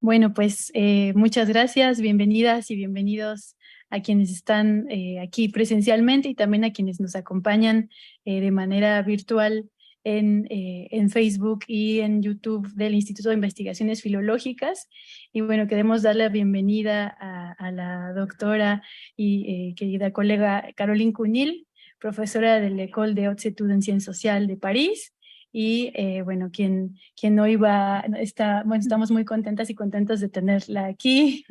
Bueno, pues muchas gracias, bienvenidas y bienvenidos a quienes están aquí presencialmente y también a quienes nos acompañan de manera virtual en Facebook y en YouTube del Instituto de Investigaciones Filológicas. Y bueno, queremos dar la bienvenida a la doctora y querida colega Caroline Cunil, profesora del École de Hautes Études en Ciencias Sociales de París. Y bueno, quien hoy bueno, estamos muy contentas y contentos de tenerla aquí.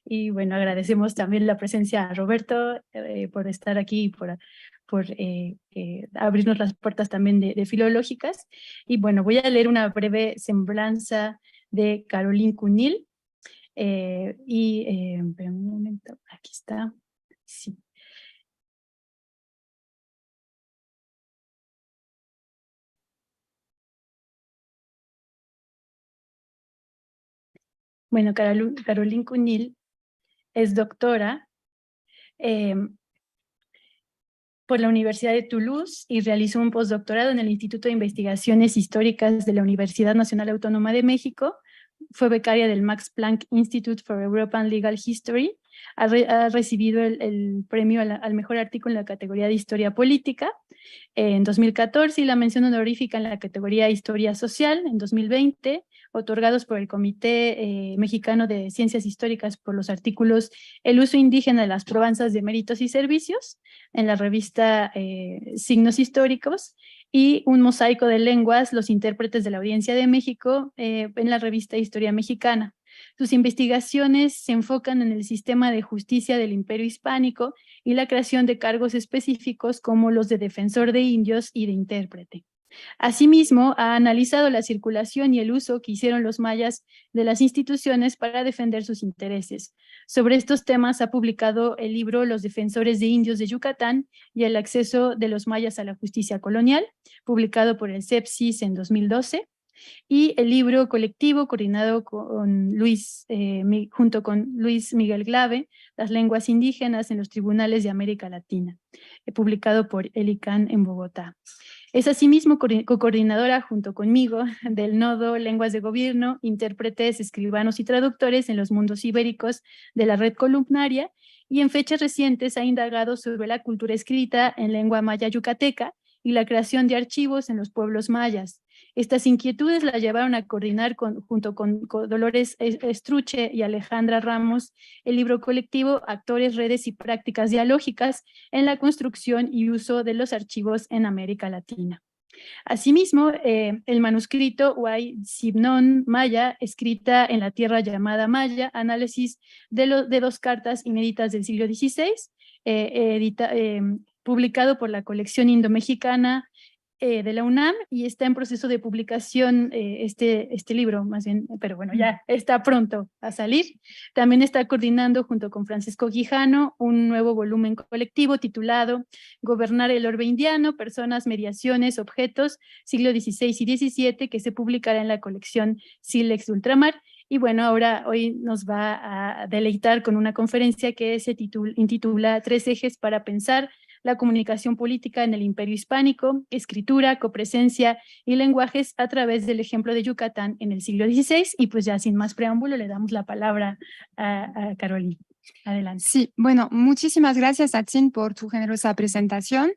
Y bueno, agradecemos también la presencia a Roberto por estar aquí y por abrirnos las puertas también de filológicas. Y bueno, voy a leer una breve semblanza de Caroline Cunil. Espera un momento, aquí está. Sí. Bueno, Caroline Cunil es doctora eh, por la Universidad de Toulouse y realizó un postdoctorado en el Instituto de Investigaciones Históricas de la Universidad Nacional Autónoma de México. Fue becaria del Max Planck Institute for European Legal History. Ha recibido el premio al mejor artículo en la categoría de Historia Política en 2014 y la mención honorífica en la categoría Historia Social en 2020, otorgados por el Comité Mexicano de Ciencias Históricas por los artículos El uso indígena de las probanzas de méritos y servicios en la revista Signos Históricos y Un mosaico de lenguas, los intérpretes de la Audiencia de México en la revista Historia Mexicana. Sus investigaciones se enfocan en el sistema de justicia del Imperio Hispánico y la creación de cargos específicos como los de defensor de indios y de intérprete. Asimismo, ha analizado la circulación y el uso que hicieron los mayas de las instituciones para defender sus intereses. Sobre estos temas ha publicado el libro Los defensores de indios de Yucatán y el acceso de los mayas a la justicia colonial, publicado por el CEPSIS en 2012, y el libro colectivo coordinado con junto con Luis Miguel Glave, Las lenguas indígenas en los tribunales de América Latina, publicado por el ICANN en Bogotá. Es asimismo co-coordinadora junto conmigo del nodo Lenguas de Gobierno, intérpretes, escribanos y traductores en los mundos ibéricos de la red columnaria, y en fechas recientes ha indagado sobre la cultura escrita en lengua maya yucateca y la creación de archivos en los pueblos mayas. Estas inquietudes la llevaron a coordinar junto con Dolores Estruche y Alejandra Ramos el libro colectivo Actores, Redes y Prácticas Dialógicas en la construcción y uso de los archivos en América Latina. Asimismo, el manuscrito Huay Sibnon Maya, escrita en la tierra llamada Maya, análisis de dos cartas inéditas del siglo XVI, publicado por la colección indomexicana de la UNAM, y está en proceso de publicación este libro, más bien, pero bueno, ya está pronto a salir. También está coordinando junto con Francisco Quijano un nuevo volumen colectivo titulado Gobernar el Orbe Indiano, Personas, Mediaciones, Objetos, siglo XVI y XVII, que se publicará en la colección Silex de Ultramar. Y bueno, hoy nos va a deleitar con una conferencia que se intitula Tres ejes para pensar la comunicación política en el Imperio Hispánico, escritura, copresencia y lenguajes a través del ejemplo de Yucatán en el siglo XVI. Y pues ya sin más preámbulo le damos la palabra a Caroline. Adelante. Sí, bueno, muchísimas gracias, Atzin, por tu generosa presentación.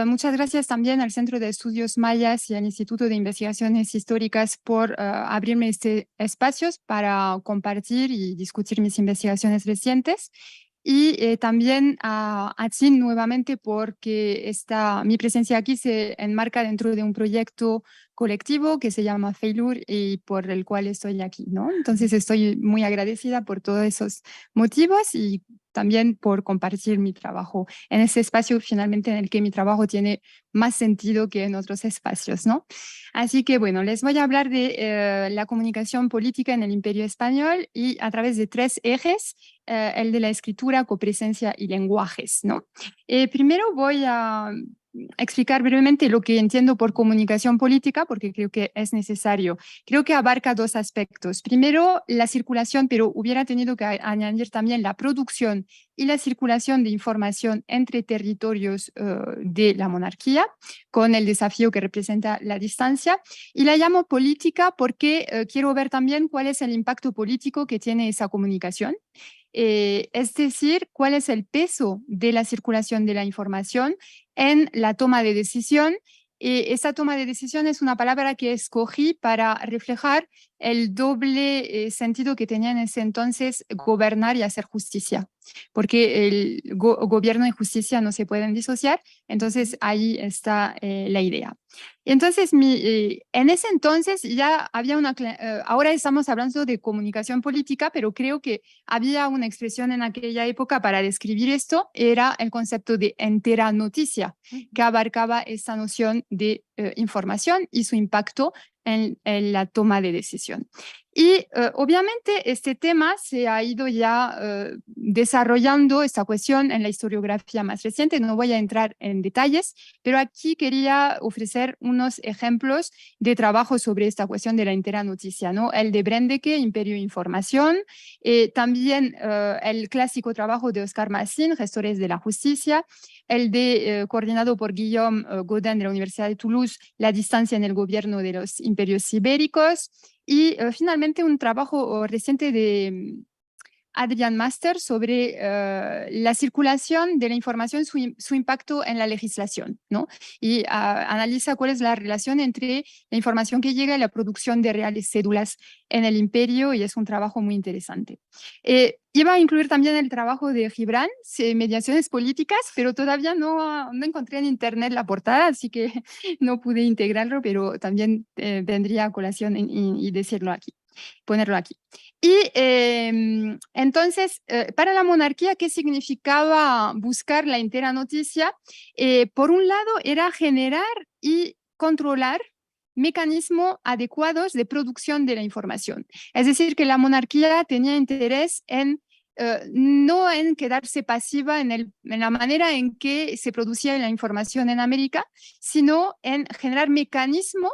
Muchas gracias también al Centro de Estudios Mayas y al Instituto de Investigaciones Históricas por abrirme este espacio para compartir y discutir mis investigaciones recientes. Y también a Atzin nuevamente porque mi presencia aquí se enmarca dentro de un proyecto colectivo que se llama Feilur y por el cual estoy aquí, ¿no? Entonces estoy muy agradecida por todos esos motivos y también por compartir mi trabajo en ese espacio finalmente en el que mi trabajo tiene más sentido que en otros espacios, ¿no? Así que bueno, les voy a hablar de la comunicación política en el Imperio Español y a través de tres ejes, el de la escritura, copresencia y lenguajes, ¿no? Primero voy a explicar brevemente lo que entiendo por comunicación política, porque creo que es necesario. Creo que abarca dos aspectos. Primero, la circulación, pero hubiera tenido que añadir también la producción y la circulación de información entre territorios de la monarquía, con el desafío que representa la distancia. Y la llamo política porque quiero ver también cuál es el impacto político que tiene esa comunicación. Es decir, cuál es el peso de la circulación de la información en la toma de decisión. Esa toma de decisión es una palabra que escogí para reflejar el doble sentido que tenía en ese entonces gobernar y hacer justicia, porque el gobierno y justicia no se pueden disociar, entonces ahí está la idea. Entonces, en ese entonces ya había ahora estamos hablando de comunicación política, pero creo que había una expresión en aquella época para describir esto, era el concepto de entera noticia, que abarcaba esta noción de información y su impacto en la toma de decisión. Y obviamente este tema se ha ido ya desarrollando, esta cuestión, en la historiografía más reciente. No voy a entrar en detalles, pero aquí quería ofrecer unos ejemplos de trabajo sobre esta cuestión de la entera noticia, ¿no? El de Brendeke, Imperio e Información, también el clásico trabajo de Oscar Massin, Gestores de la Justicia, el coordinado por Guillaume Gaudin de la Universidad de Toulouse, La distancia en el gobierno de los imperios ibéricos, y finalmente un trabajo reciente de Adrian Master sobre la circulación de la información, su impacto en la legislación, ¿no? Y analiza cuál es la relación entre la información que llega y la producción de reales cédulas en el imperio, y es un trabajo muy interesante. Iba a incluir también el trabajo de Gibran, Mediaciones Políticas, pero todavía no encontré en internet la portada, así que no pude integrarlo, pero también vendría a colación y decirlo aquí, ponerlo aquí. Y entonces, para la monarquía, ¿qué significaba buscar la entera noticia? Por un lado, era generar y controlar mecanismos adecuados de producción de la información. Es decir, que la monarquía tenía interés en no en quedarse pasiva en la manera en que se producía la información en América, sino en generar mecanismos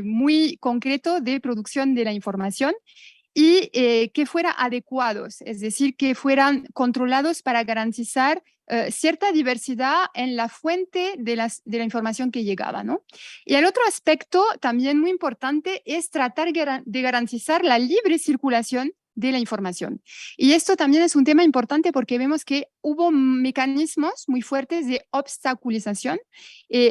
muy concretos de producción de la información y que fueran adecuados, es decir, que fueran controlados para garantizar cierta diversidad en la fuente de la información que llegaba, ¿no? Y el otro aspecto también muy importante es tratar de garantizar la libre circulación de la información. Y esto también es un tema importante porque vemos que hubo mecanismos muy fuertes de obstaculización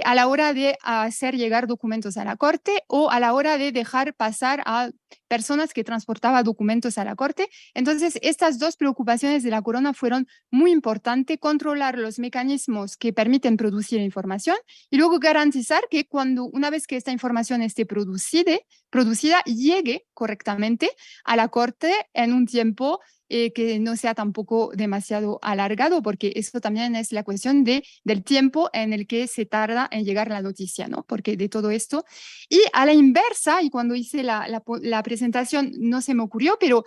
a la hora de hacer llegar documentos a la corte o a la hora de dejar pasar a personas que transportaban documentos a la corte. Entonces, estas dos preocupaciones de la corona fueron muy importantes: controlar los mecanismos que permiten producir información y luego garantizar que una vez que esta información esté producida, llegue correctamente a la corte en un tiempo que no sea tampoco demasiado alargado, porque eso también es la cuestión del tiempo en el que se tarda en llegar la noticia, ¿no? Porque de todo esto. Y a la inversa, y cuando hice la presentación no se me ocurrió, pero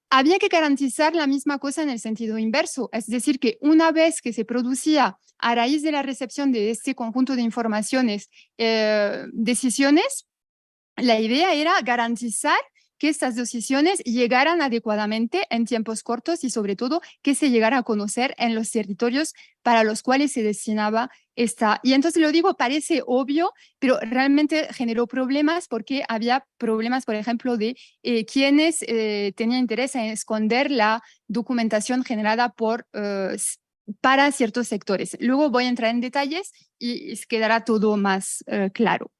había que garantizar la misma cosa en el sentido inverso, es decir, que una vez que se producía a raíz de la recepción de este conjunto de informaciones, decisiones, la idea era garantizar que estas decisiones llegaran adecuadamente en tiempos cortos y sobre todo que se llegara a conocer en los territorios para los cuales se destinaba esta. Y entonces lo digo, parece obvio, pero realmente generó problemas porque había problemas, por ejemplo, de quienes tenían interés en esconder la documentación generada para ciertos sectores. Luego voy a entrar en detalles y quedará todo más claro.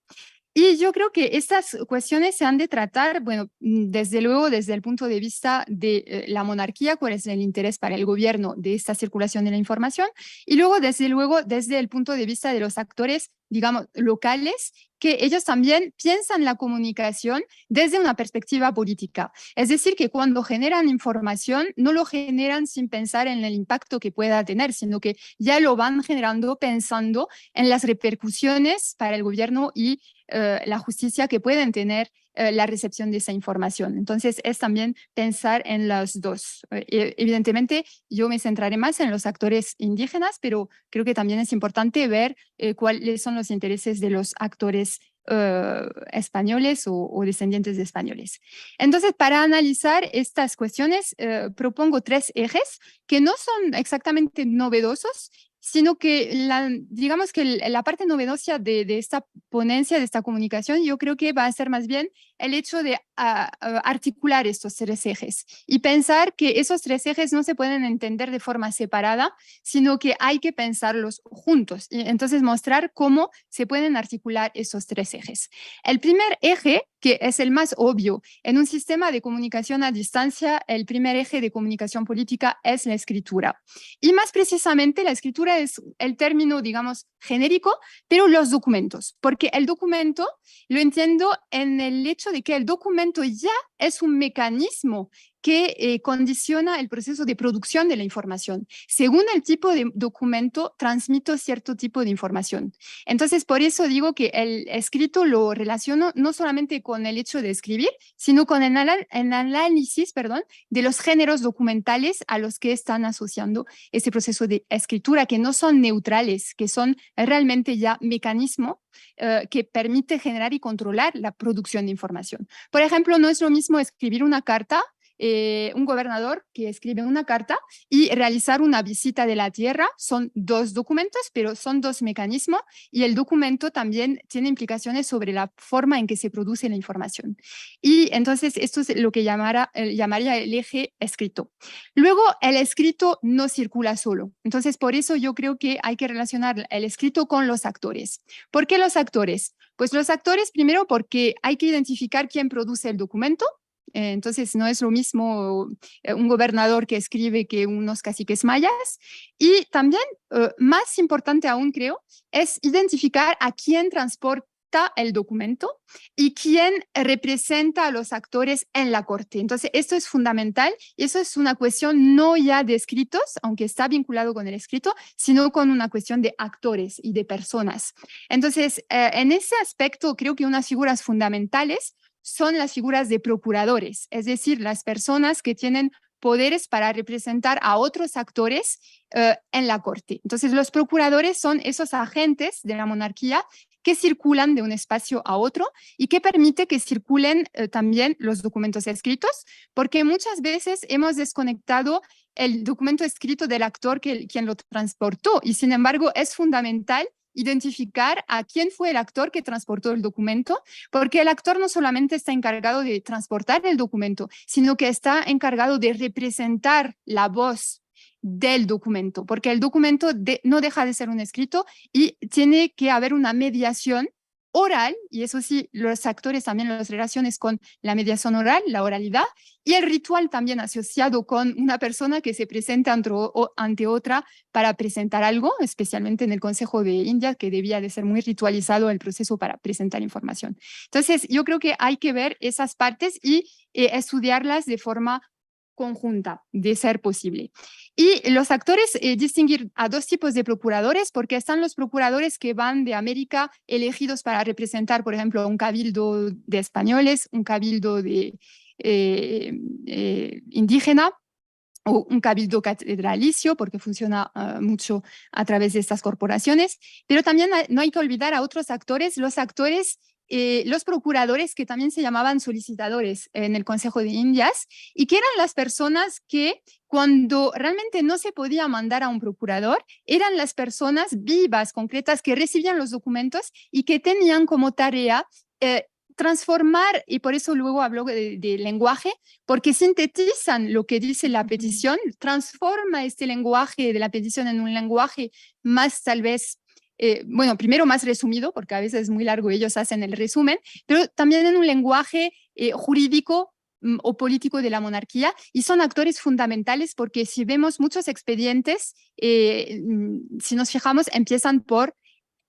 Y yo creo que estas cuestiones se han de tratar, bueno, desde luego desde el punto de vista de la monarquía, cuál es el interés para el gobierno de esta circulación de la información, y luego desde el punto de vista de los actores, digamos, locales, que ellos también piensan la comunicación desde una perspectiva política. Es decir, que cuando generan información, no lo generan sin pensar en el impacto que pueda tener, sino que ya lo van generando pensando en las repercusiones para el gobierno y la justicia que pueden tener la recepción de esa información. Entonces, es también pensar en los dos. Evidentemente, yo me centraré más en los actores indígenas, pero creo que también es importante ver cuáles son los intereses de los actores españoles o descendientes de españoles. Entonces, para analizar estas cuestiones, propongo 3 ejes que no son exactamente novedosos, sino que digamos que la parte novedosa de esta ponencia, de esta comunicación, yo creo que va a ser más bien el hecho de articular estos 3 ejes y pensar que esos 3 ejes no se pueden entender de forma separada, sino que hay que pensarlos juntos. Y entonces mostrar cómo se pueden articular esos 3 ejes. El primer eje, que es el más obvio, en un sistema de comunicación a distancia, el primer eje de comunicación política es la escritura. Y más precisamente, la escritura es el término, digamos, genérico, pero los documentos, porque el documento lo entiendo en el hecho de que el documento ya es un mecanismo que condiciona el proceso de producción de la información. Según el tipo de documento, transmito cierto tipo de información. Entonces, por eso digo que el escrito lo relaciono no solamente con el hecho de escribir, sino con el análisis, de los géneros documentales a los que están asociando este proceso de escritura, que no son neutrales, que son realmente ya mecanismo que permite generar y controlar la producción de información. Por ejemplo, no es lo mismo escribir una carta, un gobernador que escribe una carta y realizar una visita de la tierra. Son 2 documentos, pero son 2 mecanismos y el documento también tiene implicaciones sobre la forma en que se produce la información. Y entonces esto es lo que llamaría el eje escrito. Luego, el escrito no circula solo. Entonces, por eso yo creo que hay que relacionar el escrito con los actores. ¿Por qué los actores? Pues los actores, primero, porque hay que identificar quién produce el documento. Entonces, no es lo mismo un gobernador que escribe que unos caciques mayas. Y también, más importante aún, creo, es identificar a quién transporta el documento y quién representa a los actores en la corte. Entonces, esto es fundamental y eso es una cuestión no ya de escritos, aunque está vinculado con el escrito, sino con una cuestión de actores y de personas. Entonces, en ese aspecto, creo que unas figuras fundamentales son las figuras de procuradores, es decir, las personas que tienen poderes para representar a otros actores en la corte. Entonces, los procuradores son esos agentes de la monarquía que circulan de un espacio a otro y que permite que circulen también los documentos escritos, porque muchas veces hemos desconectado el documento escrito del actor quien lo transportó y sin embargo es fundamental identificar a quién fue el actor que transportó el documento, porque el actor no solamente está encargado de transportar el documento, sino que está encargado de representar la voz del documento, porque el documento no deja de ser un escrito y tiene que haber una mediación oral, y eso sí, los actores también los relaciones con la mediación oral, la oralidad, y el ritual también asociado con una persona que se presenta ante otra para presentar algo, especialmente en el Consejo de India, que debía de ser muy ritualizado el proceso para presentar información. Entonces, yo creo que hay que ver esas partes y estudiarlas de forma conjunta, de ser posible. Y los actores distinguir a 2 tipos de procuradores, porque están los procuradores que van de América elegidos para representar, por ejemplo, un cabildo de españoles, un cabildo de indígena, o un cabildo catedralicio, porque funciona mucho a través de estas corporaciones, pero también no hay que olvidar a otros actores, los procuradores que también se llamaban solicitadores en el Consejo de Indias y que eran las personas que cuando realmente no se podía mandar a un procurador, eran las personas vivas, concretas, que recibían los documentos y que tenían como tarea transformar, y por eso luego hablo de lenguaje, porque sintetizan lo que dice la petición, transforma este lenguaje de la petición en un lenguaje más tal vez bueno, primero más resumido, porque a veces es muy largo, ellos hacen el resumen, pero también en un lenguaje jurídico o político de la monarquía, y son actores fundamentales porque si vemos muchos expedientes, si nos fijamos, empiezan por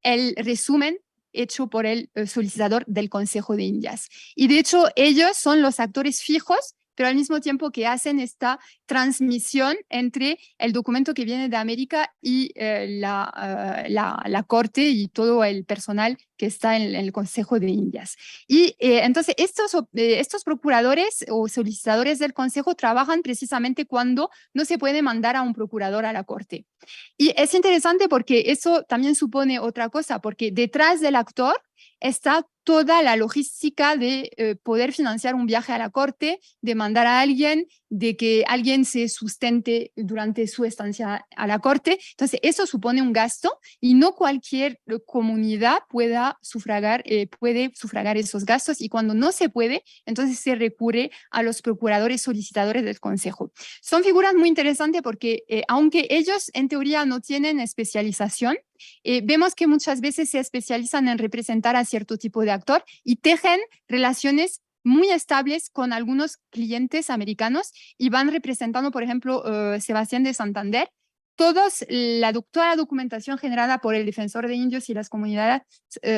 el resumen hecho por el solicitador del Consejo de Indias. Y de hecho, ellos son los actores fijos pero al mismo tiempo que hacen esta transmisión entre el documento que viene de América y la corte y todo el personal que está en el Consejo de Indias. Y entonces estos procuradores o solicitadores del Consejo trabajan precisamente cuando no se puede mandar a un procurador a la corte. Y es interesante porque eso también supone otra cosa, porque detrás del actor está toda la logística de poder financiar un viaje a la corte, de mandar a alguien, de que alguien se sustente durante su estancia a la corte. Entonces, eso supone un gasto y no cualquier comunidad puede sufragar esos gastos, y cuando no se puede, entonces se recurre a los procuradores solicitadores del Consejo. Son figuras muy interesantes porque aunque ellos en teoría no tienen especialización, vemos que muchas veces se especializan en representar a cierto tipo de actor y tejen relaciones muy estables con algunos clientes americanos y van representando, por ejemplo, Sebastián de Santander. Toda la documentación generada por el defensor de indios y las comunidades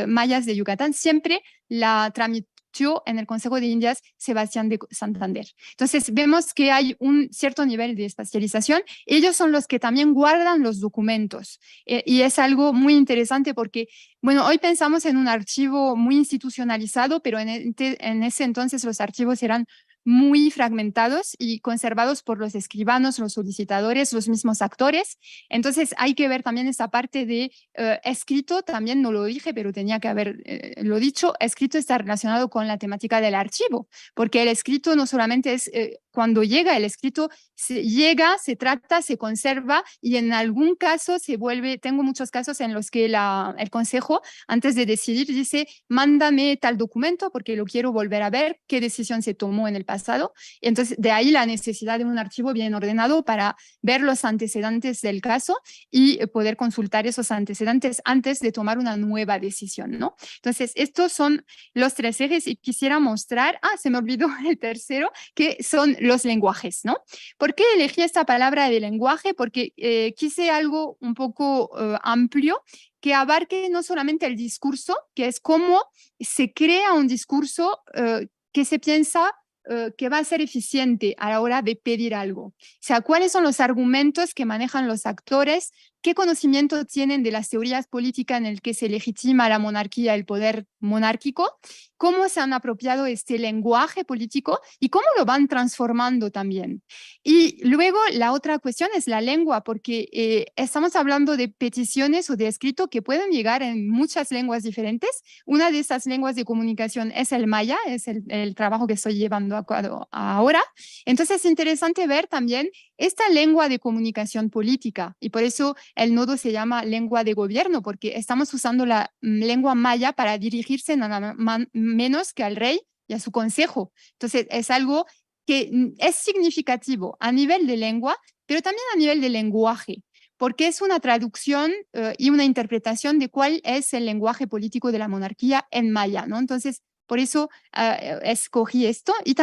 mayas de Yucatán siempre la tramitó en el Consejo de Indias Sebastián de Santander. Entonces vemos que hay un cierto nivel de especialización. Ellos son los que también guardan los documentos y es algo muy interesante porque, bueno, hoy pensamos en un archivo muy institucionalizado, pero en ese entonces los archivos eran muy fragmentados y conservados por los escribanos, los solicitadores, los mismos actores. Entonces hay que ver también esa parte de escrito, también no lo dije, pero tenía que haberlo dicho, escrito está relacionado con la temática del archivo, porque el escrito no solamente es cuando llega el escrito, se trata, se conserva y en algún caso se vuelve, tengo muchos casos en los que el consejo antes de decidir dice, mándame tal documento porque lo quiero volver a ver, qué decisión se tomó en el pasado. Y entonces de ahí la necesidad de un archivo bien ordenado para ver los antecedentes del caso y poder consultar esos antecedentes antes de tomar una nueva decisión, ¿no? Entonces estos son los tres ejes y quisiera mostrar, se me olvidó el tercero, que son los lenguajes, ¿no? ¿Por qué elegí esta palabra de lenguaje? Porque quise algo un poco amplio que abarque no solamente el discurso, que es cómo se crea un discurso que se piensa que va a ser eficiente a la hora de pedir algo. O sea, cuáles son los argumentos que manejan los actores, qué conocimiento tienen de las teorías políticas en el que se legitima la monarquía, el poder monárquico, cómo se han apropiado este lenguaje político y cómo lo van transformando también. Y luego la otra cuestión es la lengua, porque estamos hablando de peticiones o de escrito que pueden llegar en muchas lenguas diferentes. Una de esas lenguas de comunicación es el maya, es el trabajo que estoy llevando a cabo ahora. Entonces es interesante ver también esta lengua de comunicación política y por eso el nodo se llama lengua de gobierno, porque estamos usando la lengua maya para dirigirse nada menos que al rey y a su consejo. Entonces es algo que es significativo a nivel de lengua, pero también a nivel de lenguaje, porque es una traducción y una interpretación de cuál es el lenguaje político de la monarquía en maya, ¿no? Entonces, por eso escogí esto y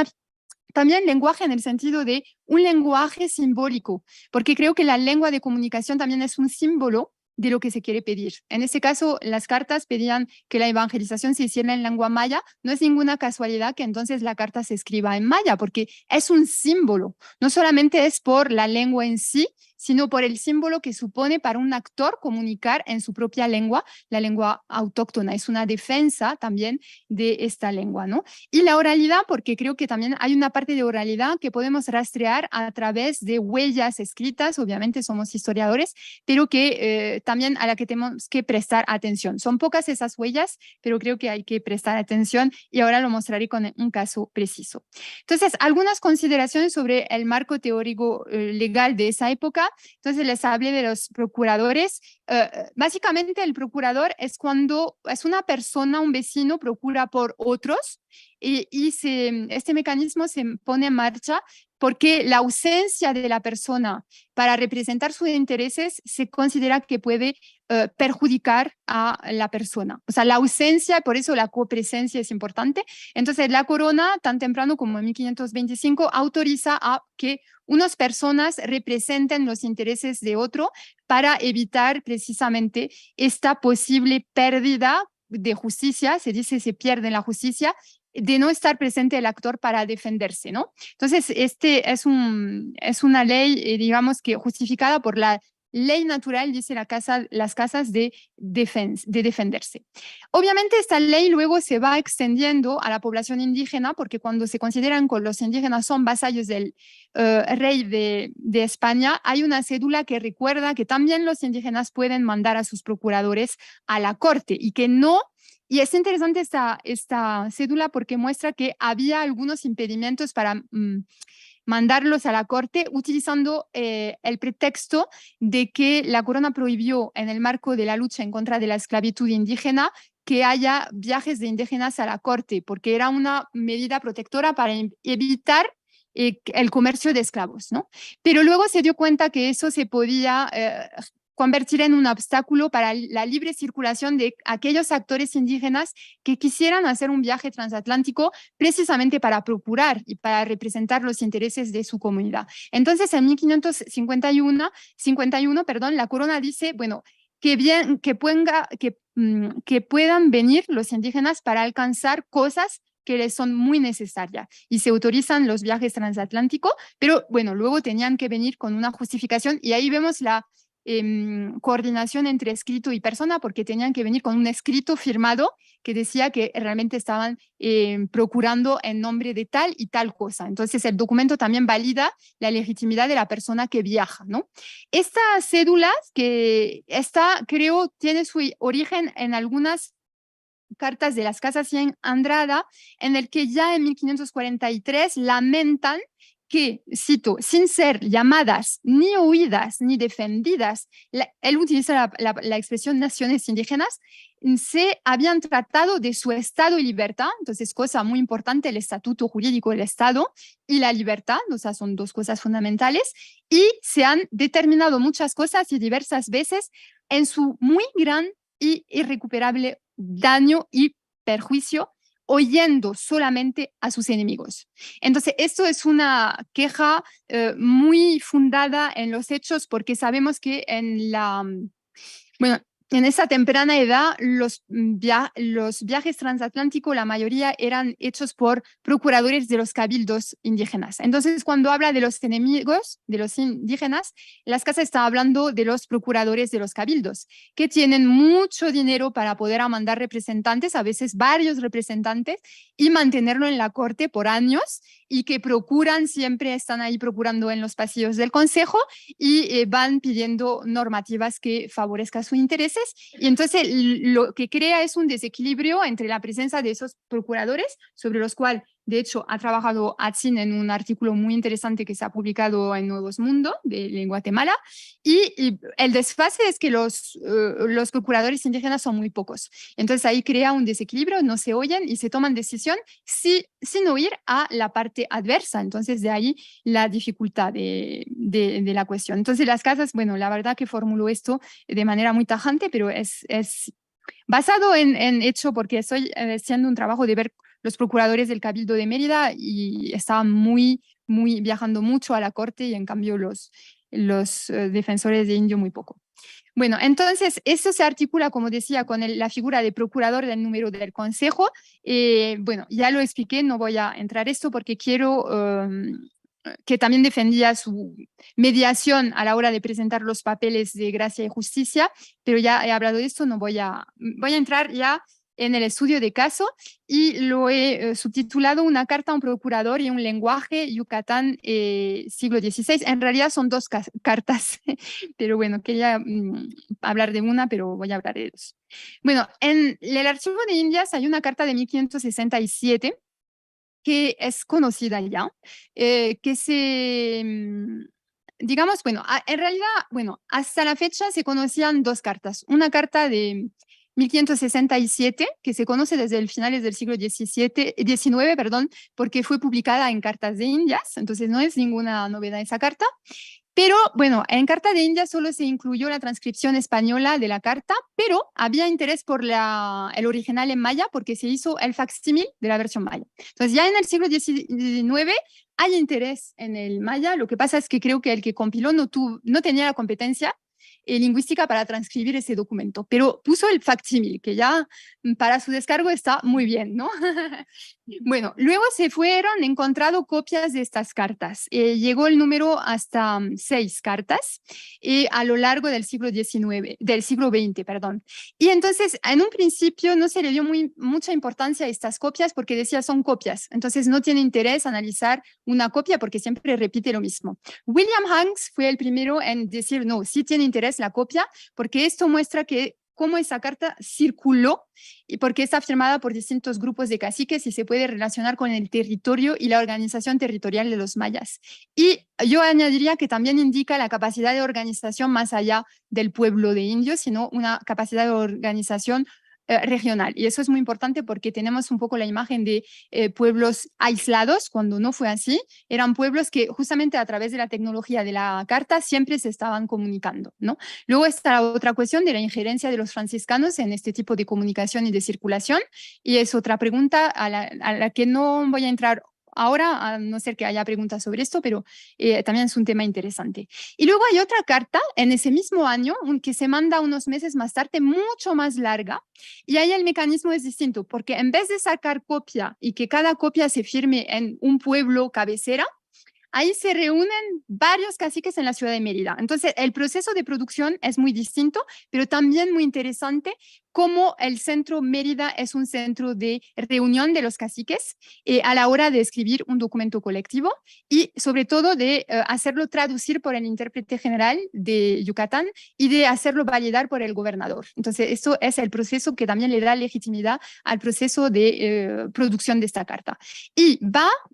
también lenguaje en el sentido de un lenguaje simbólico, porque creo que la lengua de comunicación también es un símbolo de lo que se quiere pedir. En este caso, las cartas pedían que la evangelización se hiciera en lengua maya. No es ninguna casualidad que entonces la carta se escriba en maya, porque es un símbolo. No solamente es por la lengua en sí, sino por el símbolo que supone para un actor comunicar en su propia lengua, la lengua autóctona. Es una defensa también de esta lengua, ¿no? Y la oralidad, porque creo que también hay una parte de oralidad que podemos rastrear a través de huellas escritas, obviamente somos historiadores, pero que también a la que tenemos que prestar atención. Son pocas esas huellas, pero creo que hay que prestar atención y ahora lo mostraré con un caso preciso. Entonces, algunas consideraciones sobre el marco teórico legal de esa época. Entonces, les hablé de los procuradores. Básicamente, el procurador es cuando es una persona, un vecino, procura por otros y este mecanismo se pone en marcha porque la ausencia de la persona para representar sus intereses se considera que puede perjudicar a la persona. O sea, la ausencia, por eso la copresencia es importante. Entonces, la corona, tan temprano como en 1525, autoriza a que unas personas representen los intereses de otro para evitar precisamente esta posible pérdida de justicia. Se dice se pierde la justicia de no estar presente el actor para defenderse, ¿no? Entonces, este es una ley, digamos que justificada por la ley natural, dice las casas de defenderse. Obviamente esta ley luego se va extendiendo a la población indígena, porque cuando se consideran que los indígenas son vasallos del rey de España, hay una cédula que recuerda que también los indígenas pueden mandar a sus procuradores a la corte y que no. Y es interesante esta cédula porque muestra que había algunos impedimentos para mandarlos a la corte utilizando el pretexto de que la corona prohibió en el marco de la lucha en contra de la esclavitud indígena que haya viajes de indígenas a la corte, porque era una medida protectora para evitar el comercio de esclavos, ¿no? Pero luego se dio cuenta que eso se podía convertir en un obstáculo para la libre circulación de aquellos actores indígenas que quisieran hacer un viaje transatlántico precisamente para procurar y para representar los intereses de su comunidad. Entonces, en 1551, la corona dice, bueno, que puedan venir los indígenas para alcanzar cosas que les son muy necesarias y se autorizan los viajes transatlánticos, pero bueno, luego tenían que venir con una justificación y ahí vemos la coordinación entre escrito y persona, porque tenían que venir con un escrito firmado que decía que realmente estaban procurando en nombre de tal y tal cosa. Entonces el documento también valida la legitimidad de la persona que viaja, ¿no? Esta cédula que creo, tiene su origen en algunas cartas de las casas y en Andrada, en el que ya en 1543 lamentan que, cito, sin ser llamadas, ni oídas, ni defendidas, él utiliza la expresión naciones indígenas, se habían tratado de su estado y libertad, entonces cosa muy importante, el estatuto jurídico del estado y la libertad, o sea, son dos cosas fundamentales, y se han determinado muchas cosas y diversas veces en su muy gran y irrecuperable daño y perjuicio, oyendo solamente a sus enemigos. Entonces, esto es una queja muy fundada en los hechos, porque sabemos que en esa temprana edad, los viajes transatlánticos, la mayoría eran hechos por procuradores de los cabildos indígenas. Entonces, cuando habla de los enemigos de los indígenas, las casas están hablando de los procuradores de los cabildos, que tienen mucho dinero para poder mandar representantes, a veces varios representantes, y mantenerlo en la corte por años, y que siempre están ahí procurando en los pasillos del consejo y van pidiendo normativas que favorezcan sus intereses. Y entonces lo que crea es un desequilibrio entre la presencia de esos procuradores, sobre los cuales, de hecho, ha trabajado Atzin en un artículo muy interesante que se ha publicado en Nuevos Mundo en Guatemala, y el desfase es que los procuradores indígenas son muy pocos. Entonces ahí crea un desequilibrio, no se oyen y se toman decisión sin oír a la parte adversa. Entonces de ahí la dificultad de la cuestión. Entonces las casas, bueno, la verdad que formuló esto de manera muy tajante, pero es basado en hecho, porque estoy haciendo un trabajo de ver los procuradores del Cabildo de Mérida y estaban viajando mucho a la corte, y en cambio los defensores de indio muy poco. Bueno, entonces esto se articula, como decía, con la figura de procurador del número del consejo. Bueno, ya lo expliqué, no voy a entrar esto porque quiero que también defendía su mediación a la hora de presentar los papeles de gracia y justicia, pero ya he hablado de esto, no voy a entrar ya en el estudio de caso, y lo he subtitulado Una carta a un procurador y un lenguaje Yucatán siglo XVI. En realidad son dos cartas, pero bueno, quería hablar de una, pero voy a hablar de dos. Bueno, en el Archivo de Indias hay una carta de 1567 que es conocida ya, digamos, bueno, en realidad, bueno, hasta la fecha se conocían dos cartas. Una carta de 1567, que se conoce desde el finales del siglo XIX, perdón, porque fue publicada en Cartas de Indias, entonces no es ninguna novedad esa carta. Pero bueno, en Carta de Indias solo se incluyó la transcripción española de la carta, pero había interés por el original en maya porque se hizo el facsímil de la versión maya. Entonces ya en el siglo XIX hay interés en el maya. Lo que pasa es que creo que el que compiló no tenía la competencia lingüística para transcribir ese documento, pero puso el facsímil, que ya para su descargo está muy bien, ¿no? Bueno, luego se fueron encontrado copias de estas cartas. Llegó el número hasta 6 cartas a lo largo del siglo XX, perdón. Y entonces, en un principio no se le dio mucha importancia a estas copias porque decía son copias. Entonces, no tiene interés analizar una copia porque siempre repite lo mismo. William Hanks fue el primero en decir, no, sí tiene interés la copia porque esto muestra que cómo esa carta circuló y porque está firmada por distintos grupos de caciques y se puede relacionar con el territorio y la organización territorial de los mayas. Y yo añadiría que también indica la capacidad de organización más allá del pueblo de indios, sino una capacidad de organización regional. Y eso es muy importante porque tenemos un poco la imagen de pueblos aislados, cuando no fue así. Eran pueblos que justamente a través de la tecnología de la carta siempre se estaban comunicando, ¿no? Luego está la otra cuestión de la injerencia de los franciscanos en este tipo de comunicación y de circulación. Y es otra pregunta a la que no voy a entrar ahora, a no ser que haya preguntas sobre esto, pero también es un tema interesante. Y luego hay otra carta en ese mismo año que se manda unos meses más tarde, mucho más larga, y ahí el mecanismo es distinto, porque en vez de sacar copia y que cada copia se firme en un pueblo cabecera, ahí se reúnen varios caciques en la ciudad de Mérida. Entonces, el proceso de producción es muy distinto, pero también muy interesante cómo el centro Mérida es un centro de reunión de los caciques a la hora de escribir un documento colectivo y sobre todo de hacerlo traducir por el intérprete general de Yucatán y de hacerlo validar por el gobernador. Entonces, esto es el proceso que también le da legitimidad al proceso de producción de esta carta. Y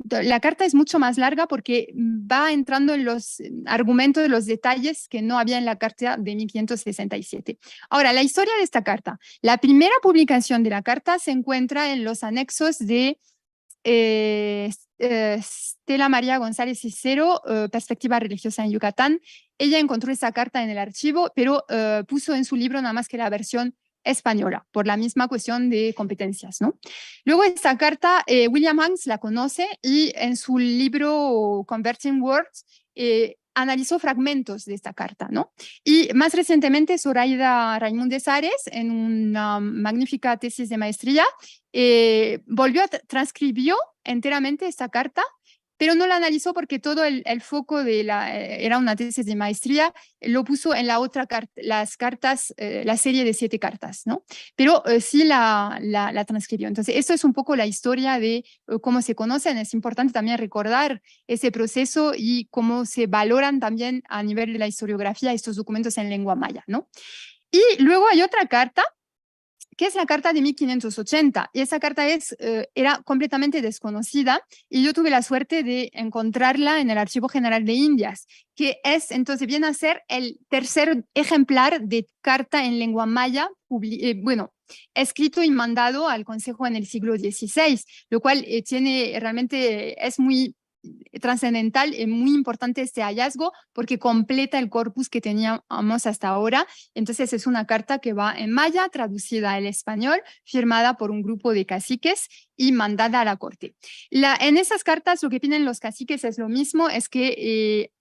la carta es mucho más larga porque va entrando en los argumentos de los detalles que no había en la carta de 1567. Ahora, la historia de esta carta. La primera publicación de la carta se encuentra en los anexos de Stella María González Cicero, Perspectiva Religiosa en Yucatán. Ella encontró esa carta en el archivo, pero puso en su libro nada más que la versión española, por la misma cuestión de competencias, ¿no? Luego esta carta, William Hanks la conoce y en su libro Converting Words, analizó fragmentos de esta carta, ¿no? Y más recientemente, Zoraida Raimúndez Ares, en una magnífica tesis de maestría, transcribió enteramente esta carta, pero no la analizó porque todo el foco era una tesis de maestría, lo puso en la otra las cartas, la serie de 7 cartas, ¿no? Pero sí la transcribió. Entonces, esto es un poco la historia de cómo se conocen. Es importante también recordar ese proceso y cómo se valoran también a nivel de la historiografía estos documentos en lengua maya, ¿no? Y luego hay otra carta, que es la carta de 1580. Y esa carta era completamente desconocida y yo tuve la suerte de encontrarla en el Archivo General de Indias, que entonces viene a ser el tercer ejemplar de carta en lengua maya, escrito y mandado al Consejo en el siglo XVI, lo cual realmente es muy trascendental y muy importante este hallazgo porque completa el corpus que teníamos hasta ahora. Entonces es una carta que va en maya, traducida al español, firmada por un grupo de caciques y mandada a la corte. En esas cartas lo que piden los caciques es lo mismo, es que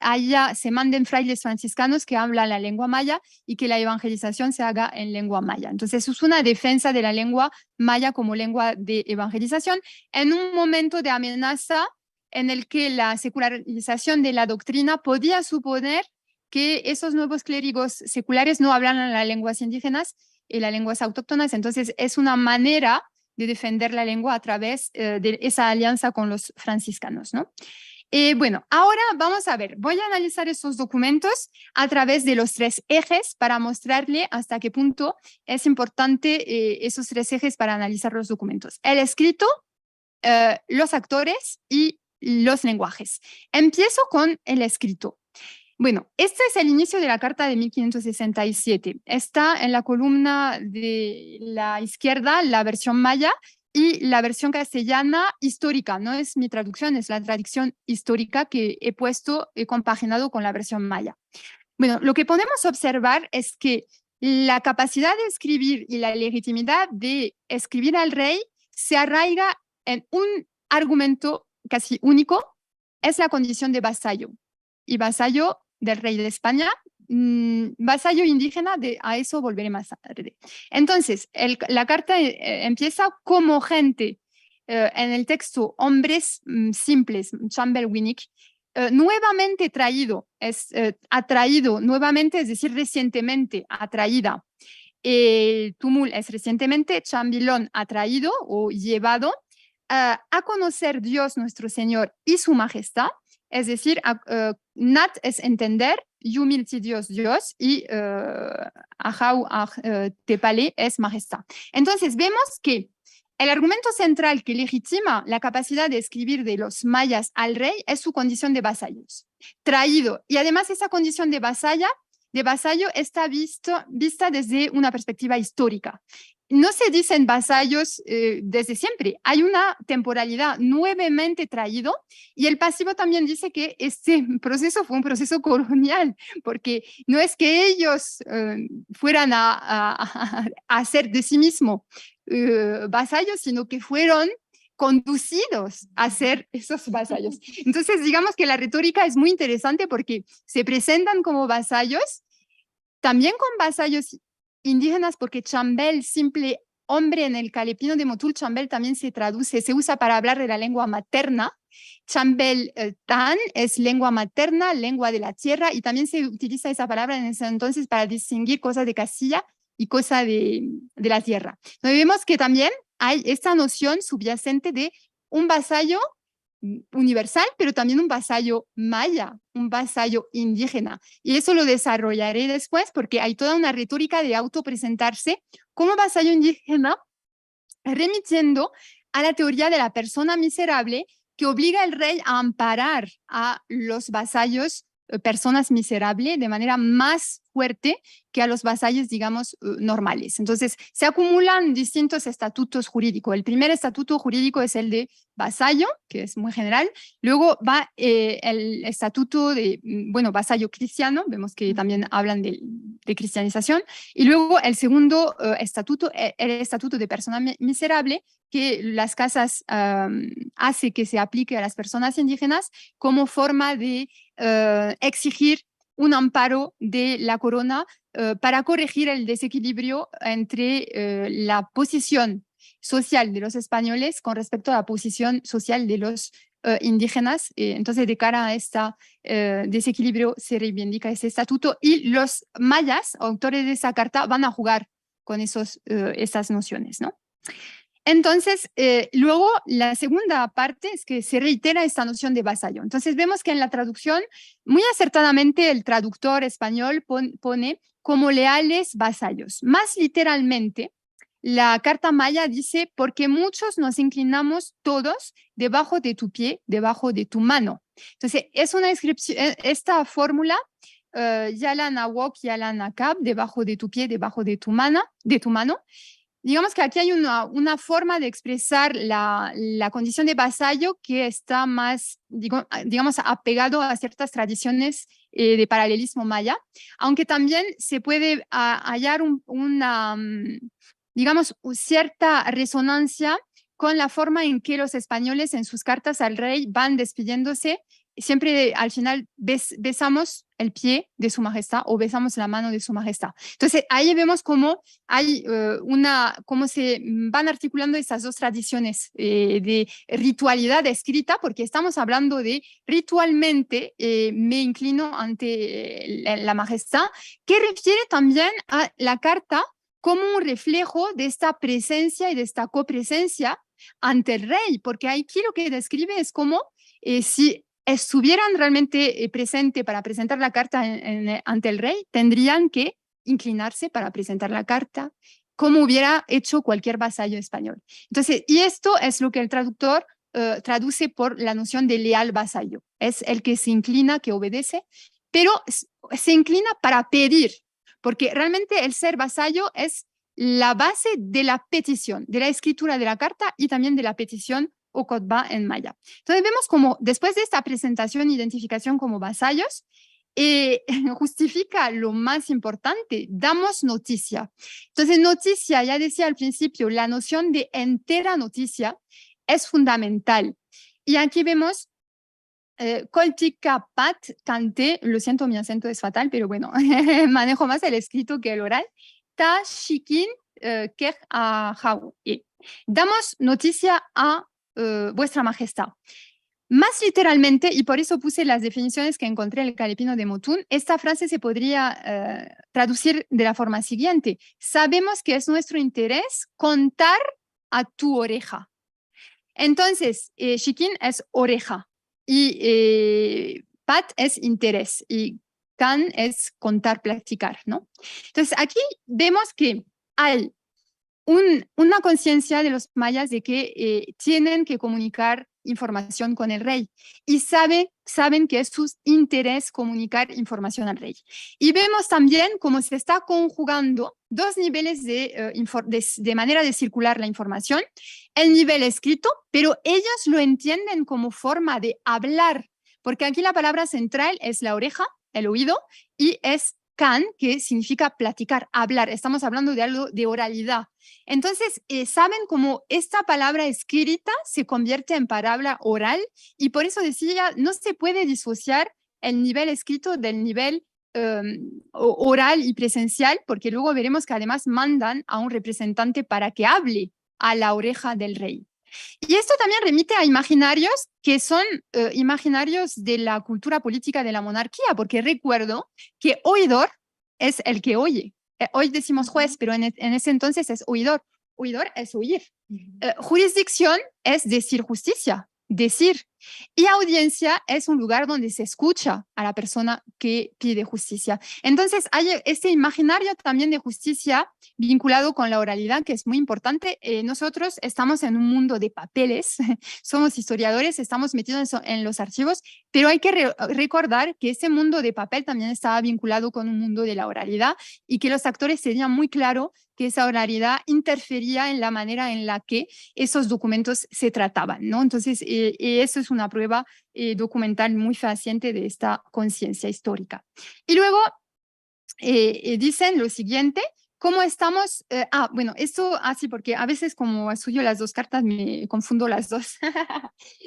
se manden frailes franciscanos que hablan la lengua maya y que la evangelización se haga en lengua maya. Entonces es una defensa de la lengua maya como lengua de evangelización en un momento de amenaza en el que la secularización de la doctrina podía suponer que esos nuevos clérigos seculares no hablaran las lenguas indígenas y las lenguas autóctonas. Entonces, es una manera de defender la lengua a través de esa alianza con los franciscanos, ¿no? Bueno, ahora vamos a ver, voy a analizar estos documentos a través de los 3 ejes para mostrarle hasta qué punto es importante esos 3 ejes para analizar los documentos. El escrito, los actores y los lenguajes. Empiezo con el escrito. Bueno, este es el inicio de la carta de 1567. Está en la columna de la izquierda la versión maya y la versión castellana histórica. No es mi traducción, es la traducción histórica que he compaginado con la versión maya. Bueno, lo que podemos observar es que la capacidad de escribir y la legitimidad de escribir al rey se arraiga en un argumento casi único, es la condición de vasallo. Y vasallo del rey de España, vasallo indígena, a eso volveré más tarde. Entonces, la carta empieza como gente, en el texto, hombres simples, Chambel Winnick, nuevamente atraído, nuevamente, es decir, recientemente atraída. Tumul es recientemente, Chambilón atraído o llevado a conocer Dios nuestro Señor y su majestad, es decir, Nat es entender, Yumilti Dios, Dios, y Ajau Tepale es majestad. Entonces vemos que el argumento central que legitima la capacidad de escribir de los mayas al rey es su condición de vasallos, traído, y además esa condición de vasallo está vista desde una perspectiva histórica. No se dicen vasallos desde siempre. Hay una temporalidad nuevamente traído y el pasivo también dice que este proceso fue un proceso colonial, porque no es que ellos fueran a hacer de sí mismo vasallos, sino que fueron conducidos a ser esos vasallos. Entonces, digamos que la retórica es muy interesante porque se presentan como vasallos, también con vasallos indígenas, porque chambel, simple hombre en el calepino de Motul, chambel también se usa para hablar de la lengua materna. Chambel tan es lengua materna, lengua de la tierra, y también se utiliza esa palabra en ese entonces para distinguir cosas de Castilla y cosas de la tierra. Entonces vemos que también hay esta noción subyacente de un vasallo universal, pero también un vasallo maya, un vasallo indígena. Y eso lo desarrollaré después porque hay toda una retórica de autopresentarse como vasallo indígena, remitiendo a la teoría de la persona miserable que obliga al rey a amparar a los vasallos, personas miserables, de manera más fuerte que a los vasallos, digamos, normales. Entonces, se acumulan distintos estatutos jurídicos. El primer estatuto jurídico es el de vasallo, que es muy general. Luego va el estatuto de, vasallo cristiano, vemos que también hablan de cristianización. Y luego el segundo estatuto, el estatuto de persona miserable, que las casas hace que se aplique a las personas indígenas como forma de exigir un amparo de la corona para corregir el desequilibrio entre la posición social de los españoles con respecto a la posición social de los indígenas. Entonces, de cara a este desequilibrio, se reivindica ese estatuto y los mayas, autores de esa carta, van a jugar con esas nociones, ¿no? Entonces, luego la segunda parte es que se reitera esta noción de vasallo. Entonces, vemos que en la traducción, muy acertadamente, el traductor español pone como leales vasallos. Más literalmente, la carta maya dice, porque muchos nos inclinamos todos debajo de tu pie, debajo de tu mano. Entonces, es una descripción, esta fórmula, Yalan Awok, Yalan Akab, debajo de tu pie, debajo de tu mano. Digamos que aquí hay una forma de expresar la condición de vasallo que está más, digamos, apegado a ciertas tradiciones de paralelismo maya, aunque también se puede hallar digamos, cierta resonancia con la forma en que los españoles en sus cartas al rey van despidiéndose. Siempre al final besamos el pie de su majestad o besamos la mano de su majestad. Entonces ahí vemos cómo hay cómo se van articulando esas dos tradiciones de ritualidad escrita, porque estamos hablando de ritualmente me inclino ante la majestad, que refiere también a la carta como un reflejo de esta presencia y de esta copresencia ante el rey, porque aquí lo que describe es como si estuvieran realmente presentes para presentar la carta ante el rey, tendrían que inclinarse para presentar la carta, como hubiera hecho cualquier vasallo español. Entonces, y esto es lo que el traductor traduce por la noción de leal vasallo. Es el que se inclina, que obedece, pero se inclina para pedir, porque realmente el ser vasallo es la base de la petición, de la escritura de la carta y también de la petición o kotba en maya. Entonces vemos como después de esta presentación e identificación como vasallos, justifica lo más importante, damos noticia. Entonces noticia, ya decía al principio, la noción de entera noticia es fundamental. Y aquí vemos Koltika pat kante, lo siento, mi acento es fatal, pero bueno, manejo más el escrito que el oral. Ta shikin kej a hau. Damos noticia a vuestra majestad. Más literalmente, y por eso puse las definiciones que encontré en el Calepino de Motún, esta frase se podría traducir de la forma siguiente. Sabemos que es nuestro interés contar a tu oreja. Entonces, shikin es oreja y pat es interés y kan es contar, practicar, ¿no? Entonces, aquí vemos que hay una conciencia de los mayas de que tienen que comunicar información con el rey y saben que es su interés comunicar información al rey. Y vemos también cómo se está conjugando dos niveles de manera de circular la información. El nivel escrito, pero ellos lo entienden como forma de hablar, porque aquí la palabra central es la oreja, el oído, y es kan, que significa platicar, hablar. Estamos hablando de algo de oralidad. Entonces, saben cómo esta palabra escrita se convierte en palabra oral y por eso decía, no se puede disociar el nivel escrito del nivel oral y presencial, porque luego veremos que además mandan a un representante para que hable a la oreja del rey. Y esto también remite a imaginarios que son imaginarios de la cultura política de la monarquía, porque recuerdo que oidor es el que oye. Hoy decimos juez, pero en ese entonces es oidor. Oidor es oír. Jurisdicción es decir justicia, decir. Y audiencia es un lugar donde se escucha a la persona que pide justicia. Entonces hay este imaginario también de justicia vinculado con la oralidad, que es muy importante. Nosotros estamos en un mundo de papeles, somos historiadores, estamos metidos en los archivos, pero hay que recordar que ese mundo de papel también estaba vinculado con un mundo de la oralidad y que los actores tenían muy claro que esa oralidad interfería en la manera en la que esos documentos se trataban, ¿no? Entonces, eso es una prueba documental muy fehaciente de esta conciencia histórica. Y luego dicen lo siguiente, ¿cómo estamos? Bueno, esto así porque a veces como estudio las dos cartas me confundo las dos.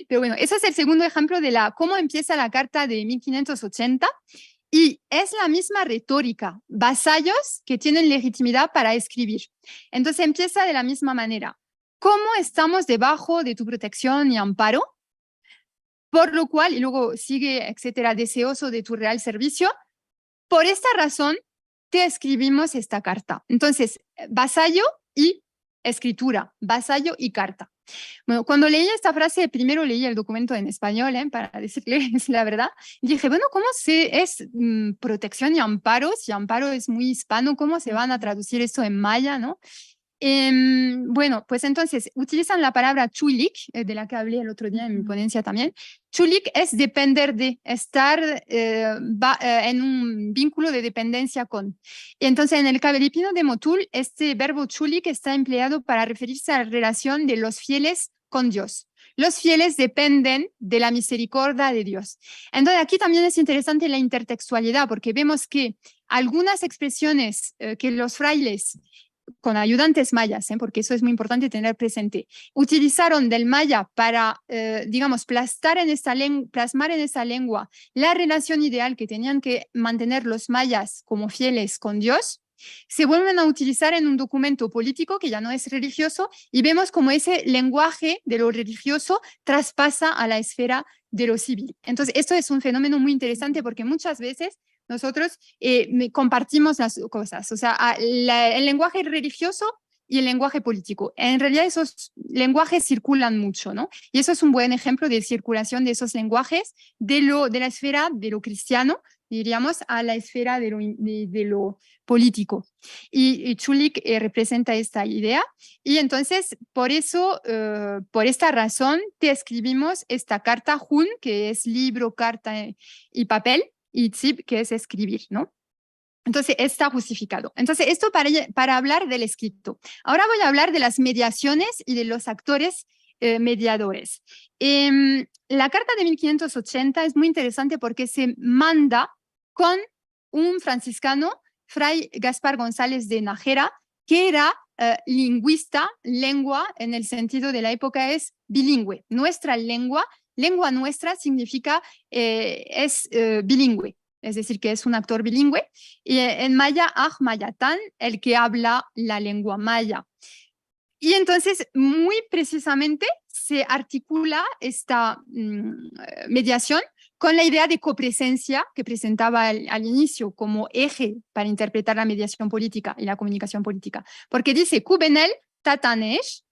Pero bueno, ese es el segundo ejemplo de cómo empieza la carta de 1580 y es la misma retórica, vasallos que tienen legitimidad para escribir. Entonces empieza de la misma manera. ¿Cómo estamos debajo de tu protección y amparo? Por lo cual, y luego sigue, etcétera, deseoso de tu real servicio. Por esta razón, te escribimos esta carta. Entonces, vasallo y escritura, vasallo y carta. Bueno, cuando leí esta frase, primero leí el documento en español, para decirles la verdad. Y dije, bueno, ¿cómo es protección y amparo? Si amparo es muy hispano, ¿cómo se van a traducir esto en maya, no? Bueno, pues entonces utilizan la palabra chulik, de la que hablé el otro día en mi ponencia también. Chulik es depender de, estar en un vínculo de dependencia con. Y entonces en el Calepino de Motul, este verbo chulik está empleado para referirse a la relación de los fieles con Dios. Los fieles dependen de la misericordia de Dios. Entonces aquí también es interesante la intertextualidad, porque vemos que algunas expresiones que los frailes con ayudantes mayas, porque eso es muy importante tener presente, utilizaron del maya para, digamos, plasmar en esta lengua la relación ideal que tenían que mantener los mayas como fieles con Dios, se vuelven a utilizar en un documento político que ya no es religioso y vemos como ese lenguaje de lo religioso traspasa a la esfera de lo civil. Entonces, esto es un fenómeno muy interesante porque muchas veces nosotros compartimos las cosas, o sea, el lenguaje religioso y el lenguaje político. En realidad esos lenguajes circulan mucho, ¿no? Y eso es un buen ejemplo de circulación de esos lenguajes de la esfera de lo cristiano, diríamos, a la esfera de lo político. Y Chulik representa esta idea. Y entonces, por eso, por esta razón, te escribimos esta carta Jun, que es libro, carta y papel, y tzip, que es escribir, ¿no? Entonces, está justificado. Entonces, esto para hablar del escrito. Ahora voy a hablar de las mediaciones y de los actores mediadores. La carta de 1580 es muy interesante porque se manda con un franciscano, Fray Gaspar González de Nájera, que era lingüista, lengua en el sentido de la época es bilingüe. Nuestra lengua lengua nuestra significa es bilingüe, es decir, que es un actor bilingüe. Y en maya, mayatán, el que habla la lengua maya. Y entonces, muy precisamente, se articula esta mediación con la idea de copresencia que presentaba al inicio como eje para interpretar la mediación política y la comunicación política. Porque dice, Kubenel Tatanesh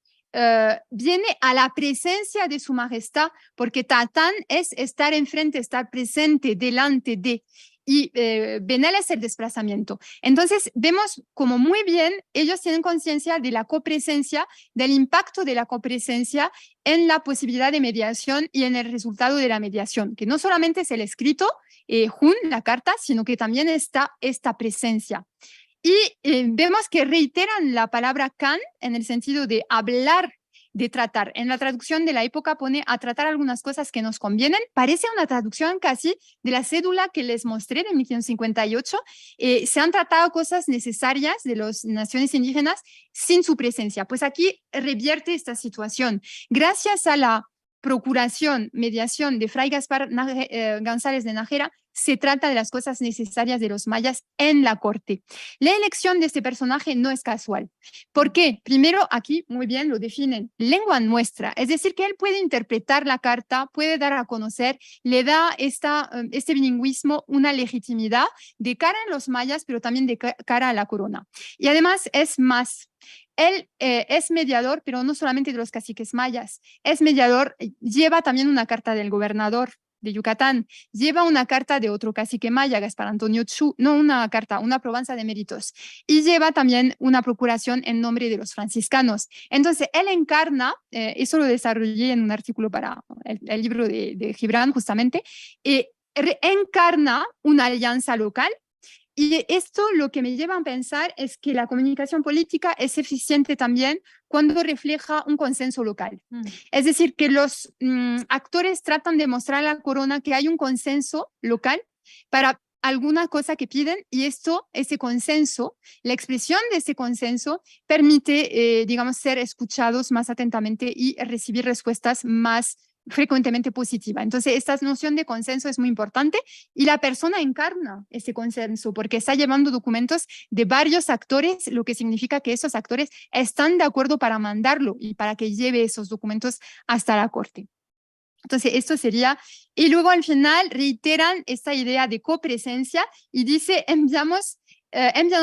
viene a la presencia de su majestad, porque Tatán es estar enfrente, estar presente, delante de. Y Benel es el desplazamiento. Entonces, vemos como muy bien, ellos tienen conciencia de la copresencia, del impacto de la copresencia en la posibilidad de mediación y en el resultado de la mediación, que no solamente es el escrito, la carta, sino que también está esta presencia. Y vemos que reiteran la palabra kan en el sentido de hablar, de tratar. En la traducción de la época pone a tratar algunas cosas que nos convienen. Parece una traducción casi de la cédula que les mostré de 1558. Se han tratado cosas necesarias de las naciones indígenas sin su presencia. Pues aquí revierte esta situación. Gracias a la procuración, mediación de Fray Gaspar González de Nájera, se trata de las cosas necesarias de los mayas en la corte. La elección de este personaje no es casual. ¿Por qué? Primero, aquí muy bien lo definen, lengua nuestra, es decir, que él puede interpretar la carta, puede dar a conocer, le da este bilingüismo una legitimidad de cara a los mayas, pero también de cara a la corona. Y además es más. Él es mediador, pero no solamente de los caciques mayas, es mediador, lleva también una carta del gobernador de Yucatán, lleva una carta de otro cacique maya, Gaspar Antonio Chu, no una carta, una probanza de méritos, y lleva también una procuración en nombre de los franciscanos. Entonces, él encarna, eso lo desarrollé en un artículo para el libro de Gibran, justamente, encarna una alianza local. Y esto lo que me lleva a pensar es que la comunicación política es eficiente también cuando refleja un consenso local. Es decir, que los actores tratan de mostrar a la corona que hay un consenso local para alguna cosa que piden y ese consenso, la expresión de ese consenso permite, digamos, ser escuchados más atentamente y recibir respuestas más frecuentemente positiva. Entonces, esta noción de consenso es muy importante y la persona encarna ese consenso porque está llevando documentos de varios actores, lo que significa que esos actores están de acuerdo para mandarlo y para que lleve esos documentos hasta la corte. Entonces, esto sería, y luego al final reiteran esta idea de copresencia y dice, enviamos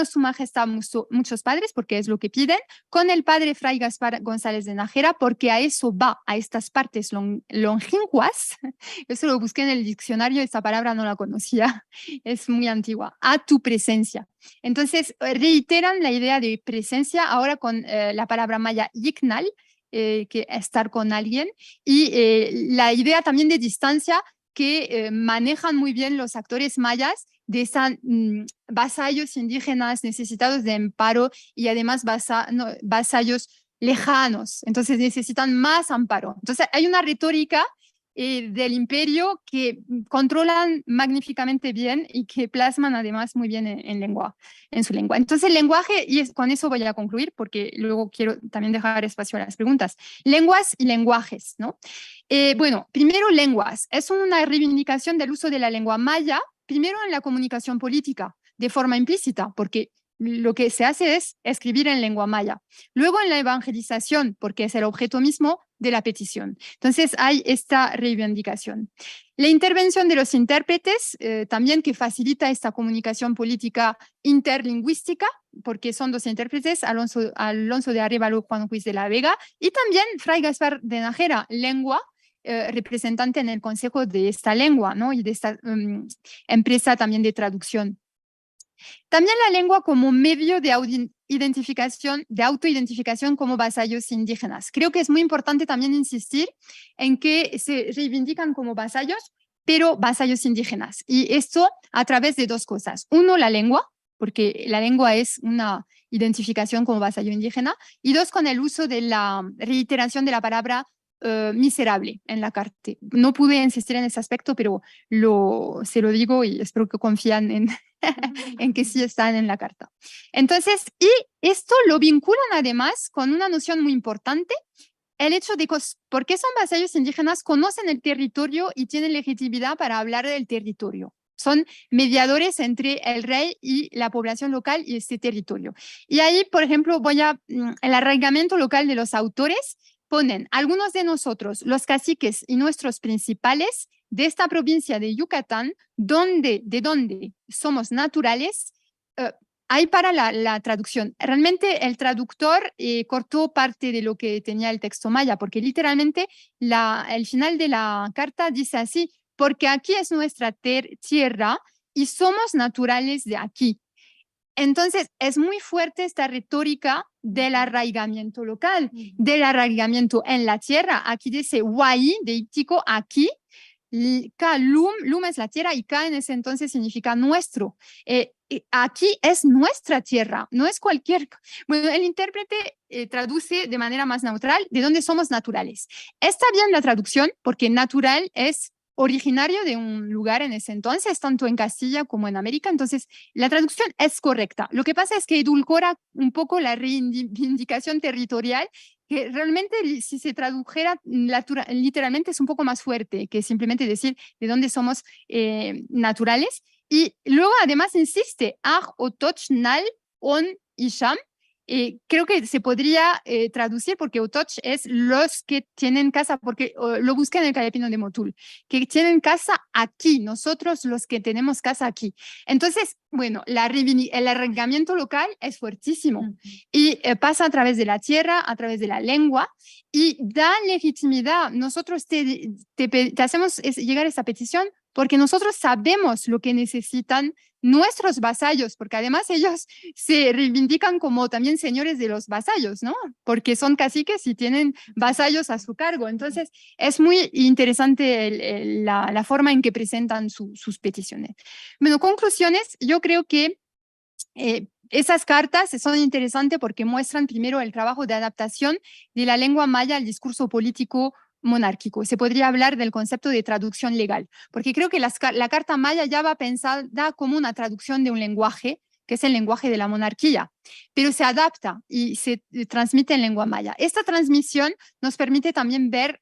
su majestad muchos padres, porque es lo que piden, con el padre Fray Gaspar González de Nájera, porque a eso va, a estas partes longínquas. Eso lo busqué en el diccionario, esta palabra no la conocía, es muy antigua, a tu presencia. Entonces, reiteran la idea de presencia ahora con la palabra maya yicnal, que estar con alguien, y la idea también de distancia que manejan muy bien los actores mayas de estos vasallos indígenas necesitados de amparo y además vasallos lejanos, entonces necesitan más amparo. Entonces hay una retórica del imperio que controlan magníficamente bien y que plasman además muy bien en su lengua. Entonces el lenguaje, y con eso voy a concluir porque luego quiero también dejar espacio a las preguntas. Lenguas y lenguajes, ¿no? Bueno, primero lenguas. Es una reivindicación del uso de la lengua maya, primero en la comunicación política, de forma implícita, porque lo que se hace es escribir en lengua maya. Luego en la evangelización, porque es el objeto mismo de la petición. Entonces hay esta reivindicación. La intervención de los intérpretes, también que facilita esta comunicación política interlingüística, porque son dos intérpretes, Alonso de Arévalo, Juan Ruiz de la Vega, y también Fray Gaspar de Nájera, lengua, representante en el consejo de esta lengua, ¿no? Y de esta empresa también de traducción. También la lengua como medio de autoidentificación como vasallos indígenas. Creo que es muy importante también insistir en que se reivindican como vasallos, pero vasallos indígenas. Y esto a través de dos cosas. Uno, la lengua, porque la lengua es una identificación como vasallo indígena. Y dos, con el uso de la reiteración de la palabra miserable en la carta. No pude insistir en ese aspecto, pero se lo digo y espero que confían en que sí están en la carta. Entonces, y esto lo vinculan además con una noción muy importante el hecho de por qué son vasallos indígenas, conocen el territorio y tienen legitimidad para hablar del territorio. Son mediadores entre el rey y la población local y este territorio. Y ahí, por ejemplo, el arraigamiento local de los autores ponen algunos de nosotros, los caciques y nuestros principales de esta provincia de Yucatán, de donde somos naturales, hay para la traducción. Realmente el traductor cortó parte de lo que tenía el texto maya, porque literalmente el final de la carta dice así, porque aquí es nuestra tierra y somos naturales de aquí. Entonces, es muy fuerte esta retórica del arraigamiento local, del arraigamiento en la tierra. Aquí dice Huayi, de Íptico, aquí. Lum es la tierra y Ka en ese entonces significa nuestro. Aquí es nuestra tierra, no es cualquier. Bueno, el intérprete traduce de manera más neutral de dónde somos naturales. Está bien la traducción porque natural es originario de un lugar en ese entonces, tanto en Castilla como en América, entonces la traducción es correcta. Lo que pasa es que edulcora un poco la reivindicación territorial, que realmente si se tradujera literalmente es un poco más fuerte que simplemente decir de dónde somos naturales. Y luego además insiste, Aj otoch nal on isham. Creo que se podría traducir porque otoch es los que tienen casa, porque lo busqué en el Cayapino de Motul, que tienen casa aquí, nosotros los que tenemos casa aquí. Entonces, bueno, el arraigamiento local es fuertísimo y pasa a través de la tierra, a través de la lengua y da legitimidad. Nosotros te hacemos llegar esa petición porque nosotros sabemos lo que necesitan nuestros vasallos, porque además ellos se reivindican como también señores de los vasallos, ¿no? Porque son caciques y tienen vasallos a su cargo. Entonces, es muy interesante la forma en que presentan sus peticiones. Bueno, conclusiones, yo creo que esas cartas son interesantes porque muestran primero el trabajo de adaptación de la lengua maya al discurso político monárquico. Se podría hablar del concepto de traducción legal, porque creo que la Carta Maya ya va pensada como una traducción de un lenguaje, que es el lenguaje de la monarquía, pero se adapta y se transmite en lengua maya. Esta transmisión nos permite también ver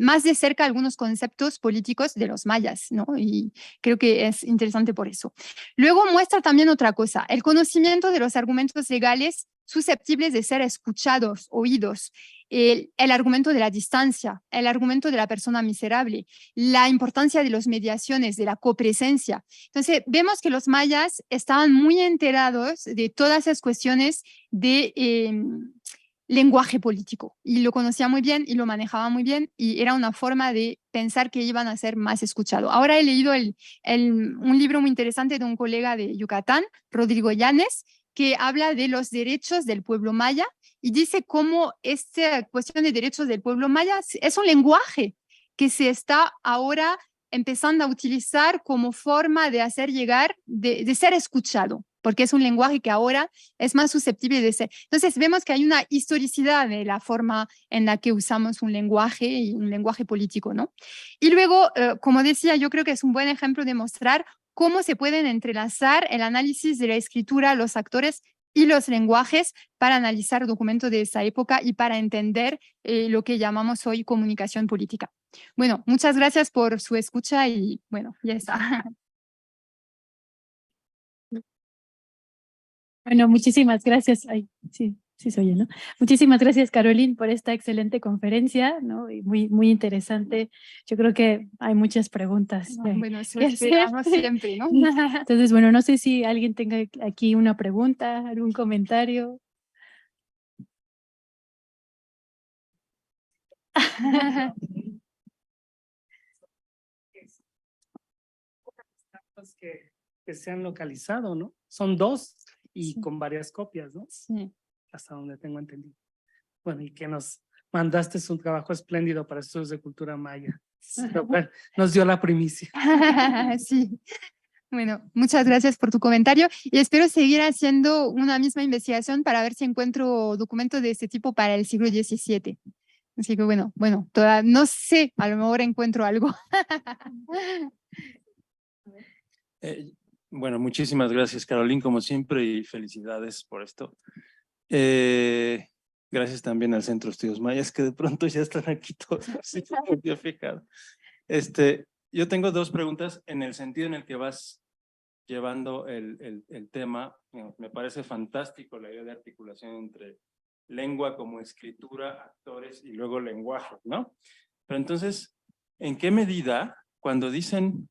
más de cerca algunos conceptos políticos de los mayas, ¿no? Y creo que es interesante por eso. Luego muestra también otra cosa, el conocimiento de los argumentos legales susceptibles de ser escuchados, oídos, el argumento de la distancia, el argumento de la persona miserable, la importancia de las mediaciones, de la copresencia. Entonces, vemos que los mayas estaban muy enterados de todas esas cuestiones de lenguaje político y lo conocía muy bien y lo manejaba muy bien y era una forma de pensar que iban a ser más escuchados. Ahora he leído un libro muy interesante de un colega de Yucatán, Rodrigo Llanes, que habla de los derechos del pueblo maya y dice cómo esta cuestión de derechos del pueblo maya es un lenguaje que se está ahora empezando a utilizar como forma de hacer llegar, de ser escuchado, porque es un lenguaje que ahora es más susceptible de ser. Entonces vemos que hay una historicidad de la forma en la que usamos un lenguaje y un lenguaje político, ¿no? Y luego, como decía, yo creo que es un buen ejemplo de mostrar cómo se pueden entrelazar el análisis de la escritura, los actores y los lenguajes para analizar documentos de esa época y para entender lo que llamamos hoy comunicación política. Bueno, muchas gracias por su escucha y bueno, ya está. Bueno, muchísimas gracias. Ay, sí, sí se oye, ¿no? Muchísimas gracias, Caroline, por esta excelente conferencia, ¿no? Y muy interesante. Yo creo que hay muchas preguntas. Bueno, eso esperamos siempre, ¿no? Entonces, bueno, no sé si alguien tenga aquí una pregunta, algún comentario. Que se han localizado, ¿no? Son 2 y Sí. con varias copias, ¿no? Sí. Hasta donde tengo entendido. Bueno, y que nos mandaste un trabajo espléndido para estudios de cultura maya. Lo cual nos dio la primicia. Sí. Bueno, muchas gracias por tu comentario y espero seguir haciendo una misma investigación para ver si encuentro documentos de este tipo para el siglo XVII. Así que bueno, no sé, a lo mejor encuentro algo. Bueno, muchísimas gracias, Caroline, como siempre, y felicidades por esto. Gracias también al Centro de Estudios Mayas, que de pronto ya están aquí todos, si se había fijado. Yo tengo dos preguntas en el sentido en el que vas llevando el tema. Me parece fantástico la idea de articulación entre lengua como escritura, actores y luego lenguaje, ¿no? Pero entonces, ¿en qué medida cuando dicen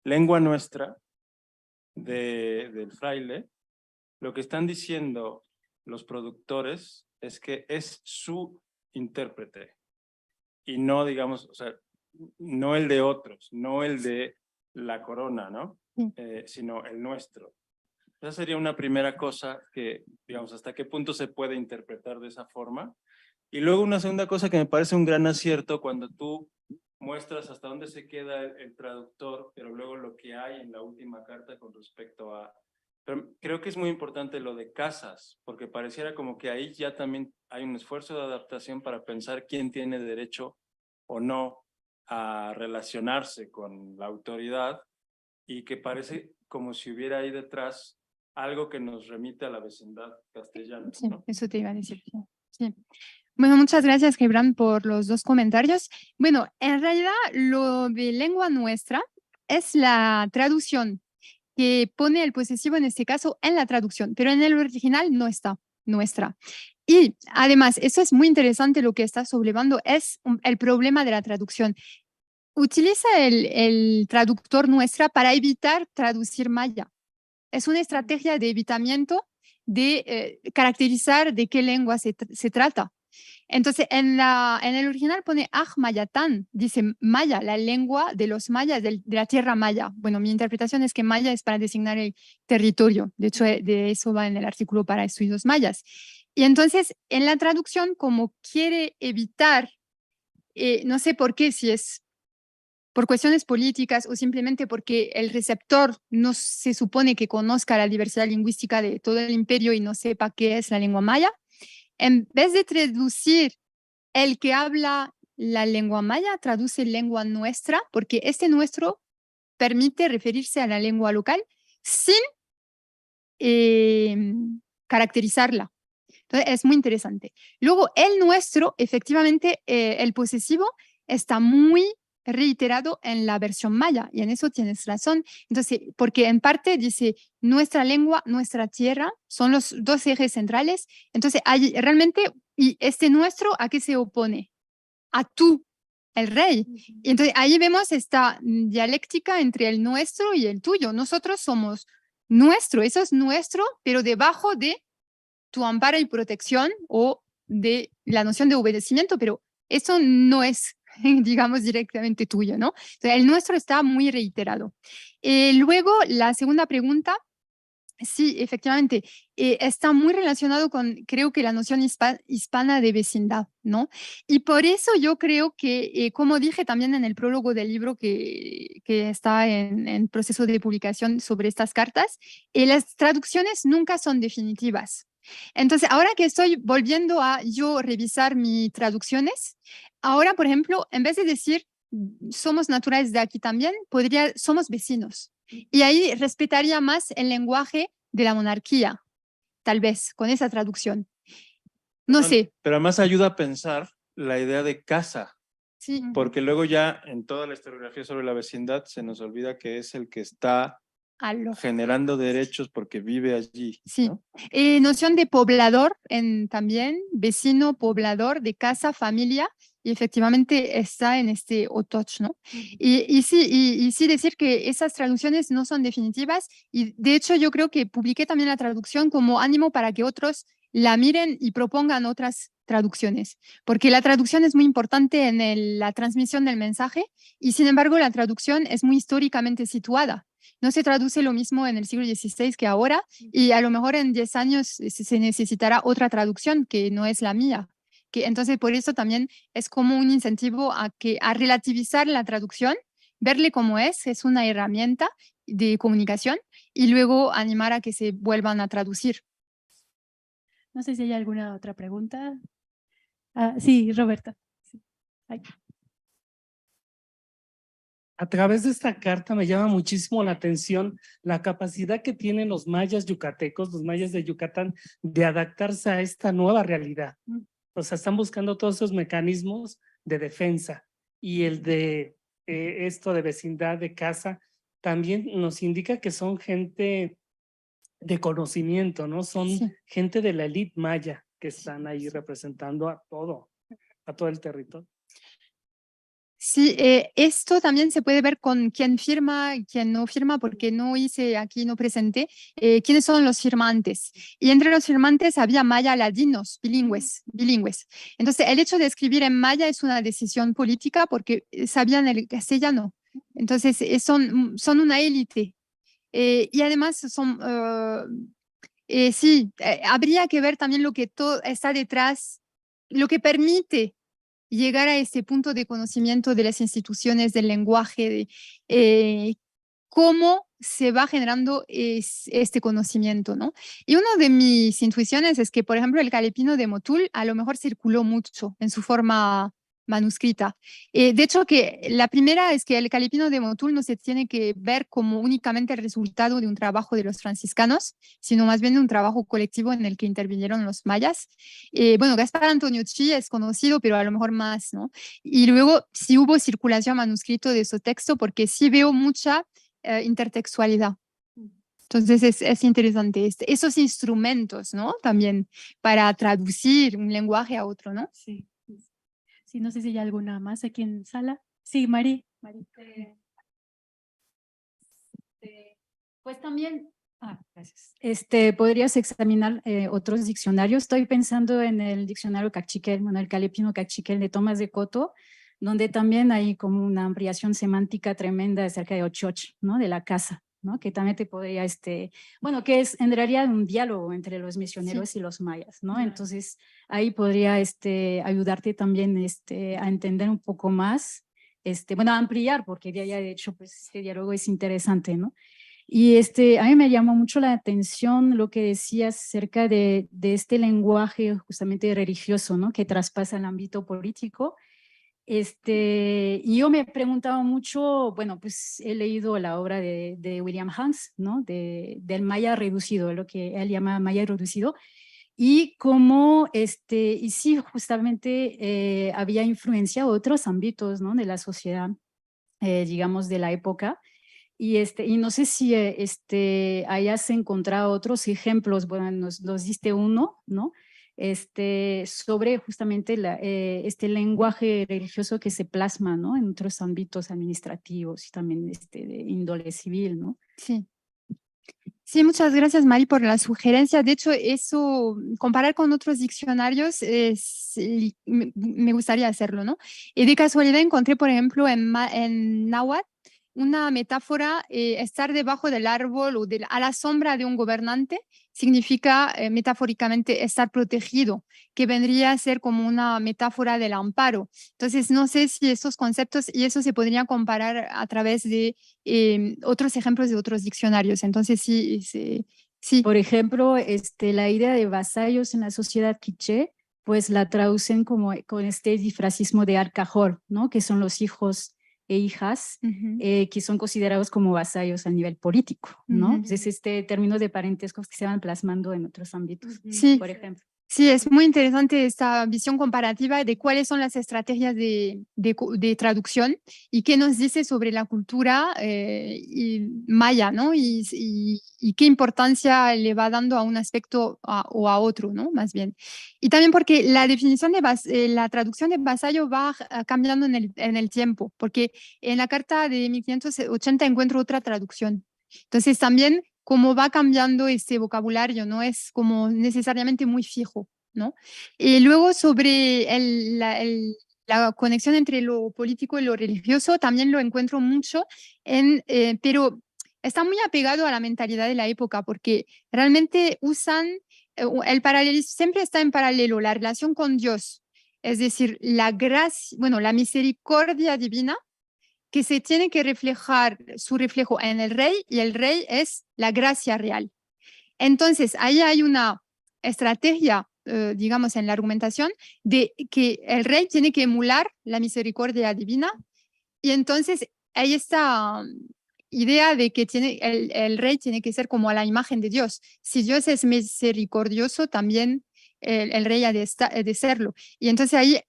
lengua nuestra del fraile, lo que están diciendo los productores es que es su intérprete y no, digamos, o sea, no el de otros, no el de la corona, ¿no? Sino el nuestro. Esa sería una primera cosa que, digamos, hasta qué punto se puede interpretar de esa forma. Y luego una segunda cosa que me parece un gran acierto cuando tú muestras hasta dónde se queda el traductor, pero luego lo que hay en la última carta con respecto a... Pero creo que es muy importante lo de casas, porque pareciera como que ahí ya también hay un esfuerzo de adaptación para pensar quién tiene derecho o no a relacionarse con la autoridad y que parece como si hubiera ahí detrás algo que nos remite a la vecindad castellana, Sí, ¿no? eso te iba a decir. Sí. Bueno, muchas gracias, Gibran, por los dos comentarios. Bueno, en realidad lo de lengua nuestra es la traducción que pone el posesivo en este caso en la traducción, pero en el original no está nuestra. Y además, eso es muy interesante lo que está sobrellevando, es el problema de la traducción. Utiliza el traductor nuestra para evitar traducir maya. Es una estrategia de evitamiento de caracterizar de qué lengua se trata. Entonces, en el original pone Mayatán, dice maya, la lengua de los mayas, de la tierra maya. Bueno, mi interpretación es que maya es para designar el territorio. De hecho, de eso va en el artículo para estudios mayas. Y entonces, en la traducción, como quiere evitar, no sé por qué, si es por cuestiones políticas o simplemente porque el receptor no se supone que conozca la diversidad lingüística de todo el imperio y no sepa qué es la lengua maya, en vez de traducir el que habla la lengua maya, traduce lengua nuestra, porque este nuestro permite referirse a la lengua local sin caracterizarla. Entonces, es muy interesante. Luego, el nuestro, efectivamente, el posesivo está muy reiterado en la versión maya, y en eso tienes razón. Entonces, porque en parte dice nuestra lengua, nuestra tierra, son los dos ejes centrales. Entonces, hay realmente, y este nuestro, ¿a qué se opone? A tú, el rey. Y entonces, ahí vemos esta dialéctica entre el nuestro y el tuyo. Nosotros somos nuestro, eso es nuestro, pero debajo de tu amparo y protección o de la noción de obedecimiento, pero eso no es, digamos, directamente tuyo, ¿no? Entonces, el nuestro está muy reiterado. Luego, la segunda pregunta, sí, efectivamente, está muy relacionado con, creo que la noción hispana de vecindad, ¿no? Y por eso yo creo que, como dije también en el prólogo del libro que está en proceso de publicación sobre estas cartas, las traducciones nunca son definitivas. Entonces, ahora que estoy volviendo a yo revisar mis traducciones, ahora, por ejemplo, en vez de decir somos naturales de aquí también, podría somos vecinos. Y ahí respetaría más el lenguaje de la monarquía, tal vez, con esa traducción. No sé. Pero además ayuda a pensar la idea de casa, Sí. porque luego ya en toda la historiografía sobre la vecindad se nos olvida que es el que está generando derechos porque vive allí. Sí. ¿No? Noción de poblador también, vecino, poblador, de casa, familia, y efectivamente está en este otoch, ¿no? Y sí decir que esas traducciones no son definitivas, y de hecho yo creo que publiqué también la traducción como ánimo para que otros la miren y propongan otras traducciones, porque la traducción es muy importante en la transmisión del mensaje, y sin embargo la traducción es muy históricamente situada. No se traduce lo mismo en el siglo XVI que ahora, y a lo mejor en 10 años se necesitará otra traducción que no es la mía. Entonces, por eso también es como un incentivo a relativizar la traducción, verle como es una herramienta de comunicación, y luego animar a que se vuelvan a traducir. No sé si hay alguna otra pregunta. Sí, Roberta. Sí. a través de esta carta me llama muchísimo la atención la capacidad que tienen los mayas yucatecos, los mayas de Yucatán, de adaptarse a esta nueva realidad. O sea, están buscando todos esos mecanismos de defensa, y el de esto de vecindad, de casa, también nos indica que son gente de conocimiento, ¿no? Son gente de la élite maya que están ahí representando a todo el territorio. Sí, esto también se puede ver con quién firma y quién no firma, porque no hice aquí, no presenté quiénes son los firmantes. Y entre los firmantes había maya ladinos, bilingües. Entonces, el hecho de escribir en maya es una decisión política porque sabían el castellano. Entonces, son una élite. Y además son, habría que ver también lo que todo está detrás, lo que permite llegar a este punto de conocimiento de las instituciones, del lenguaje, de cómo se va generando este conocimiento, ¿no? Y una de mis intuiciones es que, por ejemplo, el calepino de Motul a lo mejor circuló mucho en su forma manuscrita. De hecho, que la primera es que el calepino de Motul no se tiene que ver como únicamente el resultado de un trabajo de los franciscanos, sino más bien de un trabajo colectivo en el que intervinieron los mayas. Bueno, Gaspar Antonio Chi es conocido, pero a lo mejor más, ¿no? Y luego sí hubo circulación manuscrito de su texto, porque sí veo mucha intertextualidad. Entonces es interesante esos instrumentos, ¿no? También para traducir un lenguaje a otro, ¿no? Sí. Sí, no sé si hay alguna más aquí en sala. Sí, Mari. Pues también, gracias. Podrías examinar otros diccionarios. Estoy pensando en el diccionario Cachiquel, bueno, el calepino Cachiquel de Tomás de Coto, donde también hay como una ampliación semántica tremenda acerca de Ochoch, ¿no? De la casa, ¿no? Que también te podría, bueno, que es en realidad un diálogo entre los misioneros y los mayas, ¿no? Claro. Entonces, ahí podría ayudarte también a entender un poco más, bueno, a ampliar, porque ya de hecho, pues, este diálogo es interesante, ¿no? Y a mí me llamó mucho la atención lo que decías acerca de este lenguaje justamente religioso, ¿no? Que traspasa el ámbito político. Y yo me preguntaba mucho, bueno, pues he leído la obra de William Hanks, ¿no? Del Maya reducido, lo que él llama Maya reducido, y cómo, y sí, justamente había influenciado otros ámbitos, ¿no? De la sociedad, digamos, de la época. Y no sé si hayas encontrado otros ejemplos, bueno, nos diste uno, ¿no? Sobre justamente este lenguaje religioso que se plasma, ¿no? En otros ámbitos administrativos y también de índole civil, ¿no? Sí. Sí, muchas gracias, Mari, por la sugerencia. De hecho, eso, comparar con otros diccionarios, me gustaría hacerlo, ¿no? Y de casualidad encontré, por ejemplo, en náhuatl, una metáfora, estar debajo del árbol o a la sombra de un gobernante significa metafóricamente estar protegido, que vendría a ser como una metáfora del amparo. Entonces, no sé si esos conceptos y eso se podría comparar a través de otros ejemplos de otros diccionarios. Entonces, sí. Por ejemplo, la idea de vasallos en la sociedad quiché, pues la traducen como con este disfrazismo de alcajor, ¿no? Que son los hijos e hijas que son considerados como vasallos a nivel político, ¿no? Entonces, este término de parentescos que se van plasmando en otros ámbitos, Sí. por ejemplo. Sí, es muy interesante esta visión comparativa de cuáles son las estrategias de traducción y qué nos dice sobre la cultura maya, ¿no? Y qué importancia le va dando a un aspecto o a otro, ¿no? Más bien. Y también porque la definición de la traducción de vasallo va cambiando en el tiempo, porque en la carta de 1580 encuentro otra traducción. Entonces también cómo va cambiando este vocabulario, no es como necesariamente muy fijo, ¿no? Y luego sobre la conexión entre lo político y lo religioso, también lo encuentro mucho, pero está muy apegado a la mentalidad de la época, porque realmente usan, el paralelismo siempre está en paralelo, la relación con Dios, es decir, la gracia, bueno, la misericordia divina, que se tiene que reflejar su reflejo en el rey, y el rey es la gracia real. Entonces, ahí hay una estrategia, digamos, en la argumentación de que el rey tiene que emular la misericordia divina, y entonces hay esta idea de que el rey tiene que ser como a la imagen de Dios. Si Dios es misericordioso, también el rey ha de serlo. Y entonces ahí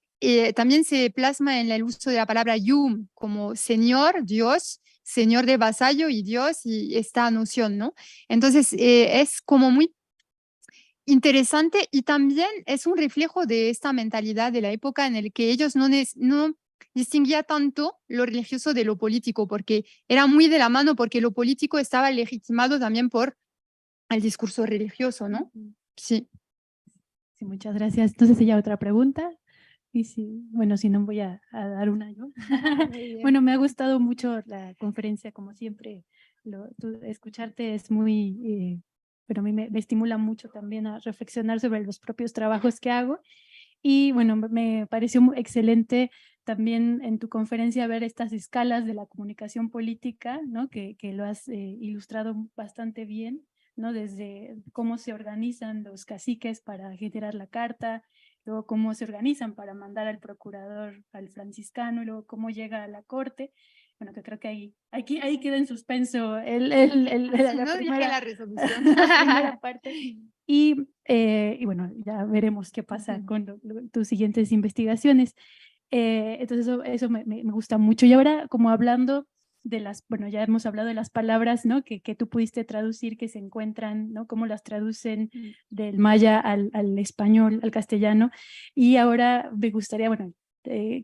también se plasma en el uso de la palabra yum, como Señor, Dios, Señor de vasallo y Dios, y esta noción, ¿no? Entonces es como muy interesante y también es un reflejo de esta mentalidad de la época en el que ellos no distinguía tanto lo religioso de lo político, porque era muy de la mano, porque lo político estaba legitimado también por el discurso religioso, ¿no? Sí. Sí, muchas gracias. Entonces, ella otra pregunta. Y sí, bueno, si no voy a dar una yo. Bueno, me ha gustado mucho la conferencia, como siempre. Escucharte es muy, pero a mí me estimula mucho también a reflexionar sobre los propios trabajos que hago. Y bueno, me pareció excelente también en tu conferencia ver estas escalas de la comunicación política, ¿no? Que lo has ilustrado bastante bien, ¿no? Desde cómo se organizan los caciques para generar la carta, luego cómo se organizan para mandar al procurador, al franciscano, y luego cómo llega a la corte. Bueno, que creo que ahí queda en suspenso No dije la resolución. la primera parte. Y bueno, ya veremos qué pasa con tus siguientes investigaciones. Entonces eso me gusta mucho. Y ahora, como hablando de bueno, ya hemos hablado de las palabras, ¿no? Que tú pudiste traducir, que se encuentran, ¿no? Cómo las traducen del maya al español, al castellano. Y ahora me gustaría, bueno,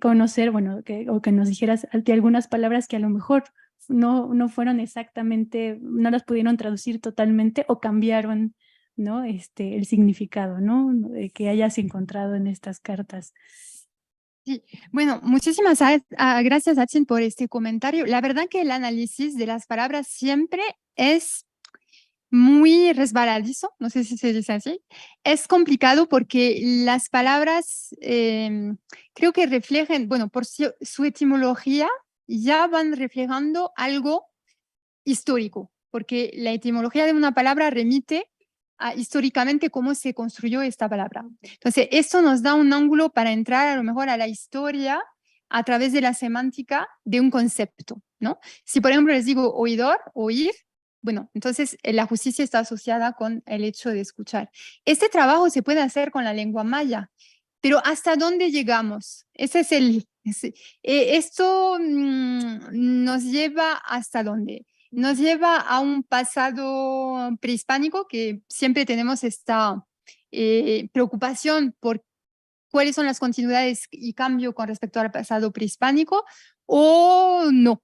conocer, bueno, o que nos dijeras algunas palabras que a lo mejor no fueron exactamente, no las pudieron traducir totalmente o cambiaron, ¿no? El significado, ¿no? Que hayas encontrado en estas cartas. Sí, bueno, muchísimas gracias, Atsin, por este comentario. La verdad que el análisis de las palabras siempre es muy resbaladizo, no sé si se dice así. Es complicado porque las palabras creo que reflejan, bueno, por su etimología ya van reflejando algo histórico, porque la etimología de una palabra remite a históricamente cómo se construyó esta palabra. Entonces, esto nos da un ángulo para entrar a lo mejor a la historia a través de la semántica de un concepto, ¿no? Si, por ejemplo, les digo oidor, oír, bueno, entonces la justicia está asociada con el hecho de escuchar. Este trabajo se puede hacer con la lengua maya, pero ¿hasta dónde llegamos? Esto nos lleva hasta dónde? Nos lleva a un pasado prehispánico que siempre tenemos esta preocupación por cuáles son las continuidades y cambio con respecto al pasado prehispánico o no.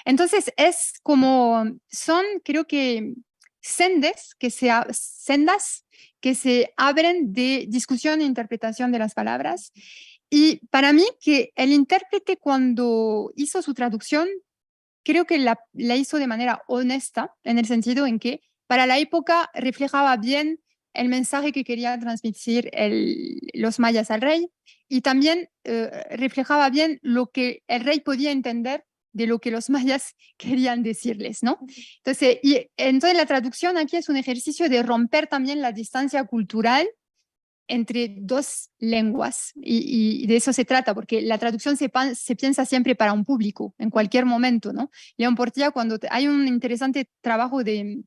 Entonces es como, creo que sendas que se abren de discusión e interpretación de las palabras. Y para mí que el intérprete cuando hizo su traducción creo que la hizo de manera honesta, en el sentido en que para la época reflejaba bien el mensaje que querían transmitir los mayas al rey y también reflejaba bien lo que el rey podía entender de lo que los mayas querían decirles, ¿no? Entonces la traducción aquí es un ejercicio de romper también la distancia cultural entre dos lenguas y de eso se trata, porque la traducción se piensa siempre para un público, en cualquier momento, ¿no? León Portilla, hay un interesante trabajo de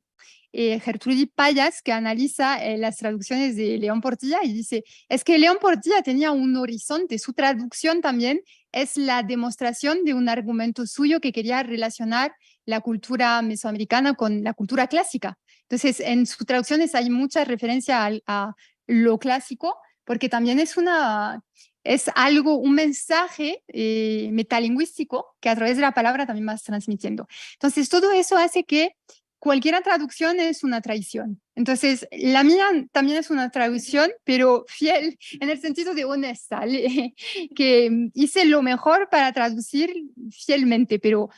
Gertrudis Payas que analiza las traducciones de León Portilla y dice, es que León Portilla tenía un horizonte, su traducción también es la demostración de un argumento suyo que quería relacionar la cultura mesoamericana con la cultura clásica. Entonces, en sus traducciones hay mucha referencia a lo clásico, porque también es un mensaje metalingüístico que a través de la palabra también vas transmitiendo. Entonces, todo eso hace que cualquier traducción es una traición. Entonces, la mía también es una traducción, pero fiel, en el sentido de honesta, que hice lo mejor para traducir fielmente, pero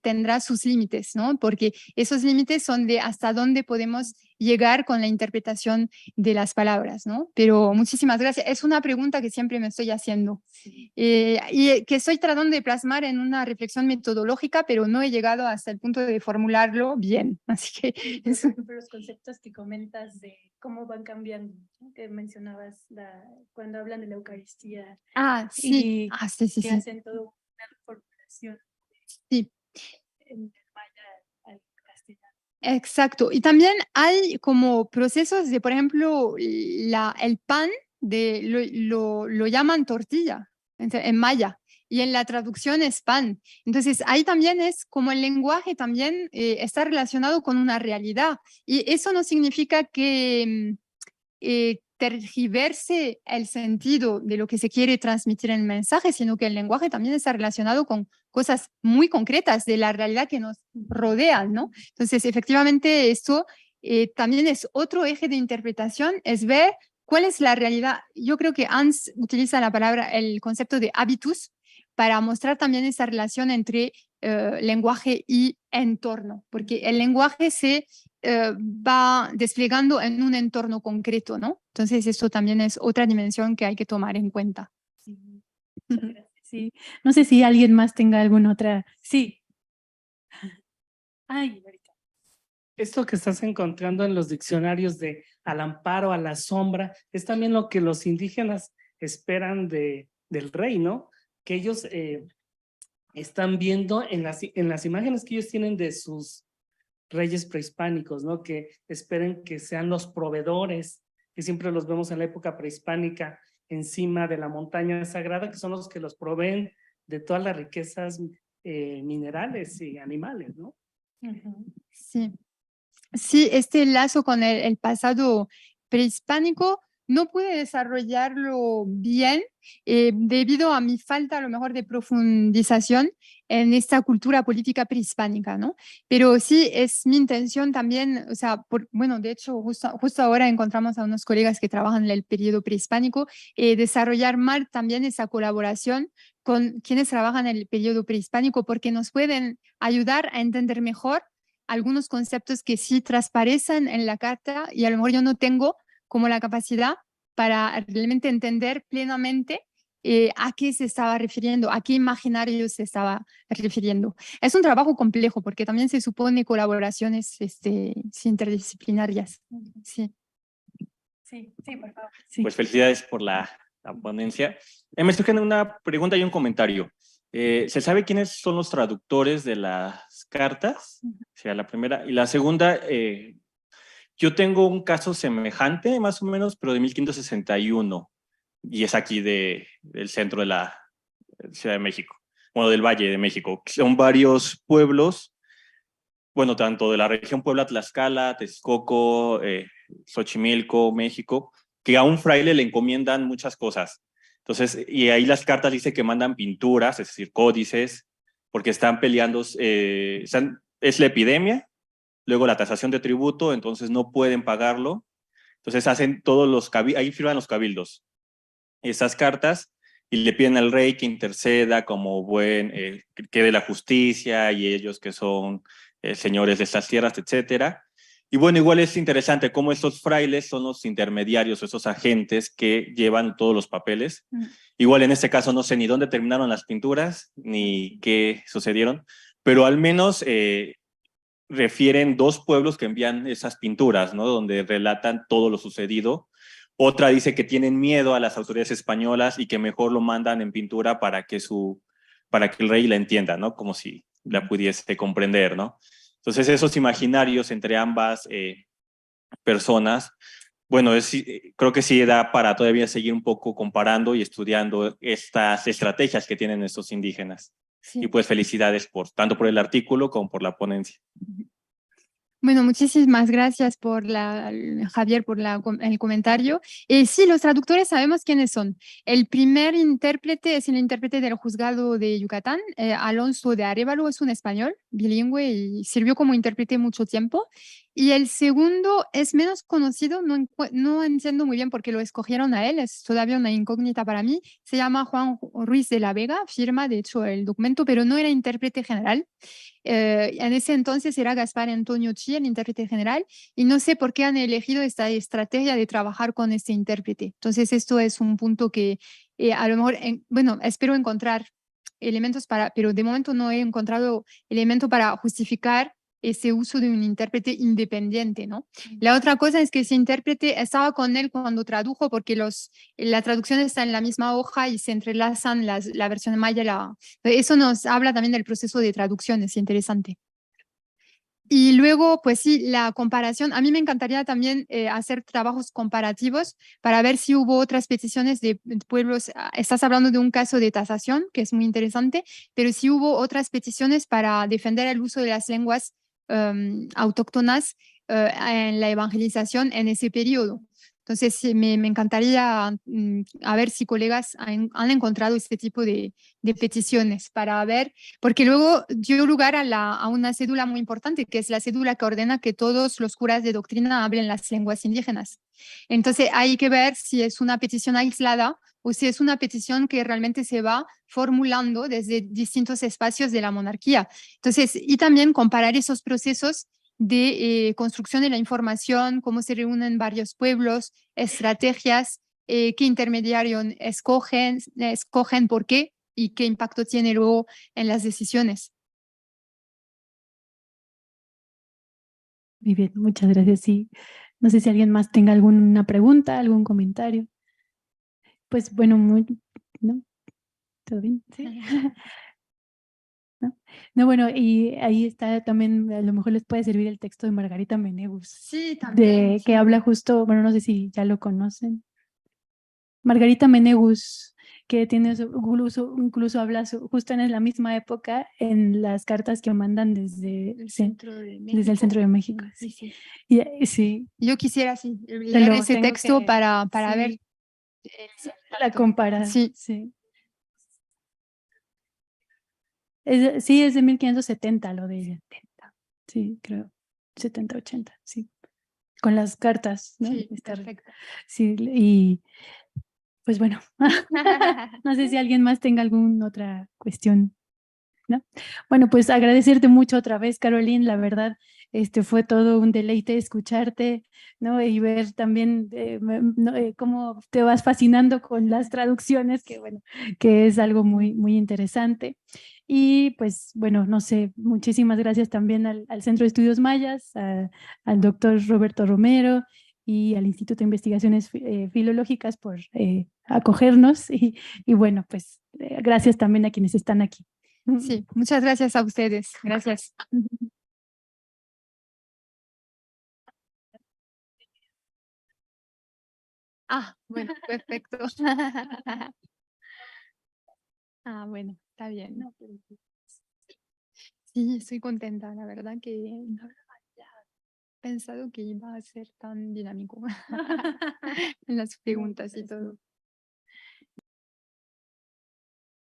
tendrá sus límites, ¿no? Porque esos límites son de hasta dónde podemos llegar con la interpretación de las palabras, ¿no? Pero muchísimas gracias. Es una pregunta que siempre me estoy haciendo y que estoy tratando de plasmar en una reflexión metodológica, pero no he llegado hasta el punto de formularlo bien. Así que por ejemplo, los conceptos que comentas de cómo van cambiando, ¿no? Que mencionabas cuando hablan de la Eucaristía. sí. Y sí. que hacen todo traducción. Sí. Del maya al castellano. Exacto. Y también hay como procesos de, por ejemplo, el pan lo llaman tortilla en maya y en la traducción es pan. Entonces ahí también es como el lenguaje también está relacionado con una realidad y eso no significa que tergiverse el sentido de lo que se quiere transmitir en el mensaje, sino que el lenguaje también está relacionado con cosas muy concretas de la realidad que nos rodea, ¿no? Entonces, efectivamente, esto también es otro eje de interpretación, es ver cuál es la realidad. Yo creo que Hans utiliza el concepto de habitus para mostrar también esa relación entre lenguaje y entorno, porque el lenguaje se va desplegando en un entorno concreto, ¿no? Entonces, esto también es otra dimensión que hay que tomar en cuenta. Sí. Sí. No sé si alguien más tenga alguna otra. Sí. Ay, ahorita. Esto que estás encontrando en los diccionarios de al amparo, a la sombra, es también lo que los indígenas esperan del rey, ¿no? Que ellos están viendo en las imágenes que ellos tienen de sus reyes prehispánicos, ¿no? Que esperen que sean los proveedores, que siempre los vemos en la época prehispánica encima de la montaña sagrada, que son los que los proveen de todas las riquezas minerales y animales, ¿no? Sí. Sí, este lazo con el pasado prehispánico no pude desarrollarlo bien debido a mi falta a lo mejor de profundización en esta cultura política prehispánica, ¿no? Pero sí es mi intención también, o sea, bueno, de hecho, justo ahora encontramos a unos colegas que trabajan en el periodo prehispánico, desarrollar más también esa colaboración con quienes trabajan en el periodo prehispánico porque nos pueden ayudar a entender mejor algunos conceptos que sí transparecen en la carta y a lo mejor yo no tengo como la capacidad para realmente entender plenamente a qué se estaba refiriendo, a qué imaginario se estaba refiriendo. Es un trabajo complejo porque también se supone colaboraciones interdisciplinarias. Sí. Sí, por favor. Sí. Pues felicidades por la ponencia. Me surge una pregunta y un comentario. ¿Se sabe quiénes son los traductores de las cartas? O sea, la primera. Y la segunda, yo tengo un caso semejante, más o menos, pero de 1561. Y es aquí del centro de la Ciudad de México. Bueno, del Valle de México. Son varios pueblos, bueno, tanto de la región Puebla, Tlaxcala, Texcoco, Xochimilco, México, que a un fraile le encomiendan muchas cosas. Entonces, y ahí las cartas dice que mandan pinturas, es decir, códices, porque están peleando, es la epidemia, luego la tasación de tributo, entonces no pueden pagarlo. Entonces hacen todos ahí firman los cabildos esas cartas y le piden al rey que interceda como que dé la justicia y ellos que son señores de estas tierras, etcétera. Y bueno, igual es interesante cómo estos frailes son los intermediarios o esos agentes que llevan todos los papeles. Igual en este caso no sé ni dónde terminaron las pinturas ni qué sucedieron, pero al menos refieren dos pueblos que envían esas pinturas, ¿no? Donde relatan todo lo sucedido. Otra dice que tienen miedo a las autoridades españolas y que mejor lo mandan en pintura para que el rey la entienda, ¿no? Como si la pudiese comprender, ¿no? Entonces esos imaginarios entre ambas personas, bueno, creo que sí da para todavía seguir un poco comparando y estudiando estas estrategias que tienen estos indígenas. Sí. Y pues felicidades tanto por el artículo como por la ponencia. Bueno, muchísimas gracias Javier, por el comentario. Sí, los traductores sabemos quiénes son. El primer intérprete es el intérprete del juzgado de Yucatán. Alonso de Arévalo es un español bilingüe y sirvió como intérprete mucho tiempo. Y el segundo es menos conocido, no entiendo muy bien por qué lo escogieron a él, es todavía una incógnita para mí. Se llama Juan Ruiz de la Vega, firma de hecho el documento, pero no era intérprete general. En ese entonces era Gaspar Antonio Chi, el intérprete general, y no sé por qué han elegido esta estrategia de trabajar con este intérprete. Entonces esto es un punto que a lo mejor, bueno, espero encontrar elementos pero de momento no he encontrado elemento para justificar ese uso de un intérprete independiente, ¿no? La otra cosa es que ese intérprete estaba con él cuando tradujo, porque la traducción está en la misma hoja y se entrelazan la versión maya. Eso nos habla también del proceso de traducción, es interesante. Y luego, pues sí, la comparación. A mí me encantaría también hacer trabajos comparativos para ver si hubo otras peticiones de pueblos. Estás hablando de un caso de tasación, que es muy interesante, pero si hubo otras peticiones para defender el uso de las lenguas autóctonas en la evangelización en ese periodo. Entonces, sí, me encantaría a ver si colegas han encontrado este tipo de peticiones para ver, porque luego dio lugar a una cédula muy importante, que es la cédula que ordena que todos los curas de doctrina hablen las lenguas indígenas. Entonces, hay que ver si es una petición aislada o si es una petición que realmente se va formulando desde distintos espacios de la monarquía. Entonces, y también comparar esos procesos de construcción de la información, cómo se reúnen varios pueblos, estrategias, qué intermediario escogen, por qué y qué impacto tiene luego en las decisiones. Muy bien, muchas gracias. Sí, no sé si alguien más tenga alguna pregunta, algún comentario. Pues bueno, ¿no? ¿Todo bien? Sí. ¿No? No, bueno, y ahí está también, a lo mejor les puede servir el texto de Margarita Menegus. Sí, también. Que habla justo, bueno, no sé si ya lo conocen. Margarita Menegus, que tiene incluso habla justo en la misma época en las cartas que mandan desde el centro de México. Sí, sí. Y, sí. Yo quisiera leer ese texto para sí, ver la comparación. Sí. Sí. Sí, es de 1570 lo de ella. Sí, creo. 70, 80, sí. Con las cartas, ¿no? Sí, perfecto. Sí, y pues bueno, no sé si alguien más tenga alguna otra cuestión, ¿no? Bueno, pues agradecerte mucho otra vez, Caroline, la verdad, fue todo un deleite escucharte, ¿no? Y ver también cómo te vas fascinando con las traducciones, que bueno, que es algo muy, muy interesante. Y pues bueno, no sé, muchísimas gracias también al Centro de Estudios Mayas, al doctor Roberto Romero y al Instituto de Investigaciones Filológicas por acogernos y bueno, pues gracias también a quienes están aquí. Sí, muchas gracias a ustedes. Gracias. Bueno, perfecto. Bueno, está bien. Sí, estoy contenta, la verdad que no había pensado que iba a ser tan dinámico en las preguntas y todo.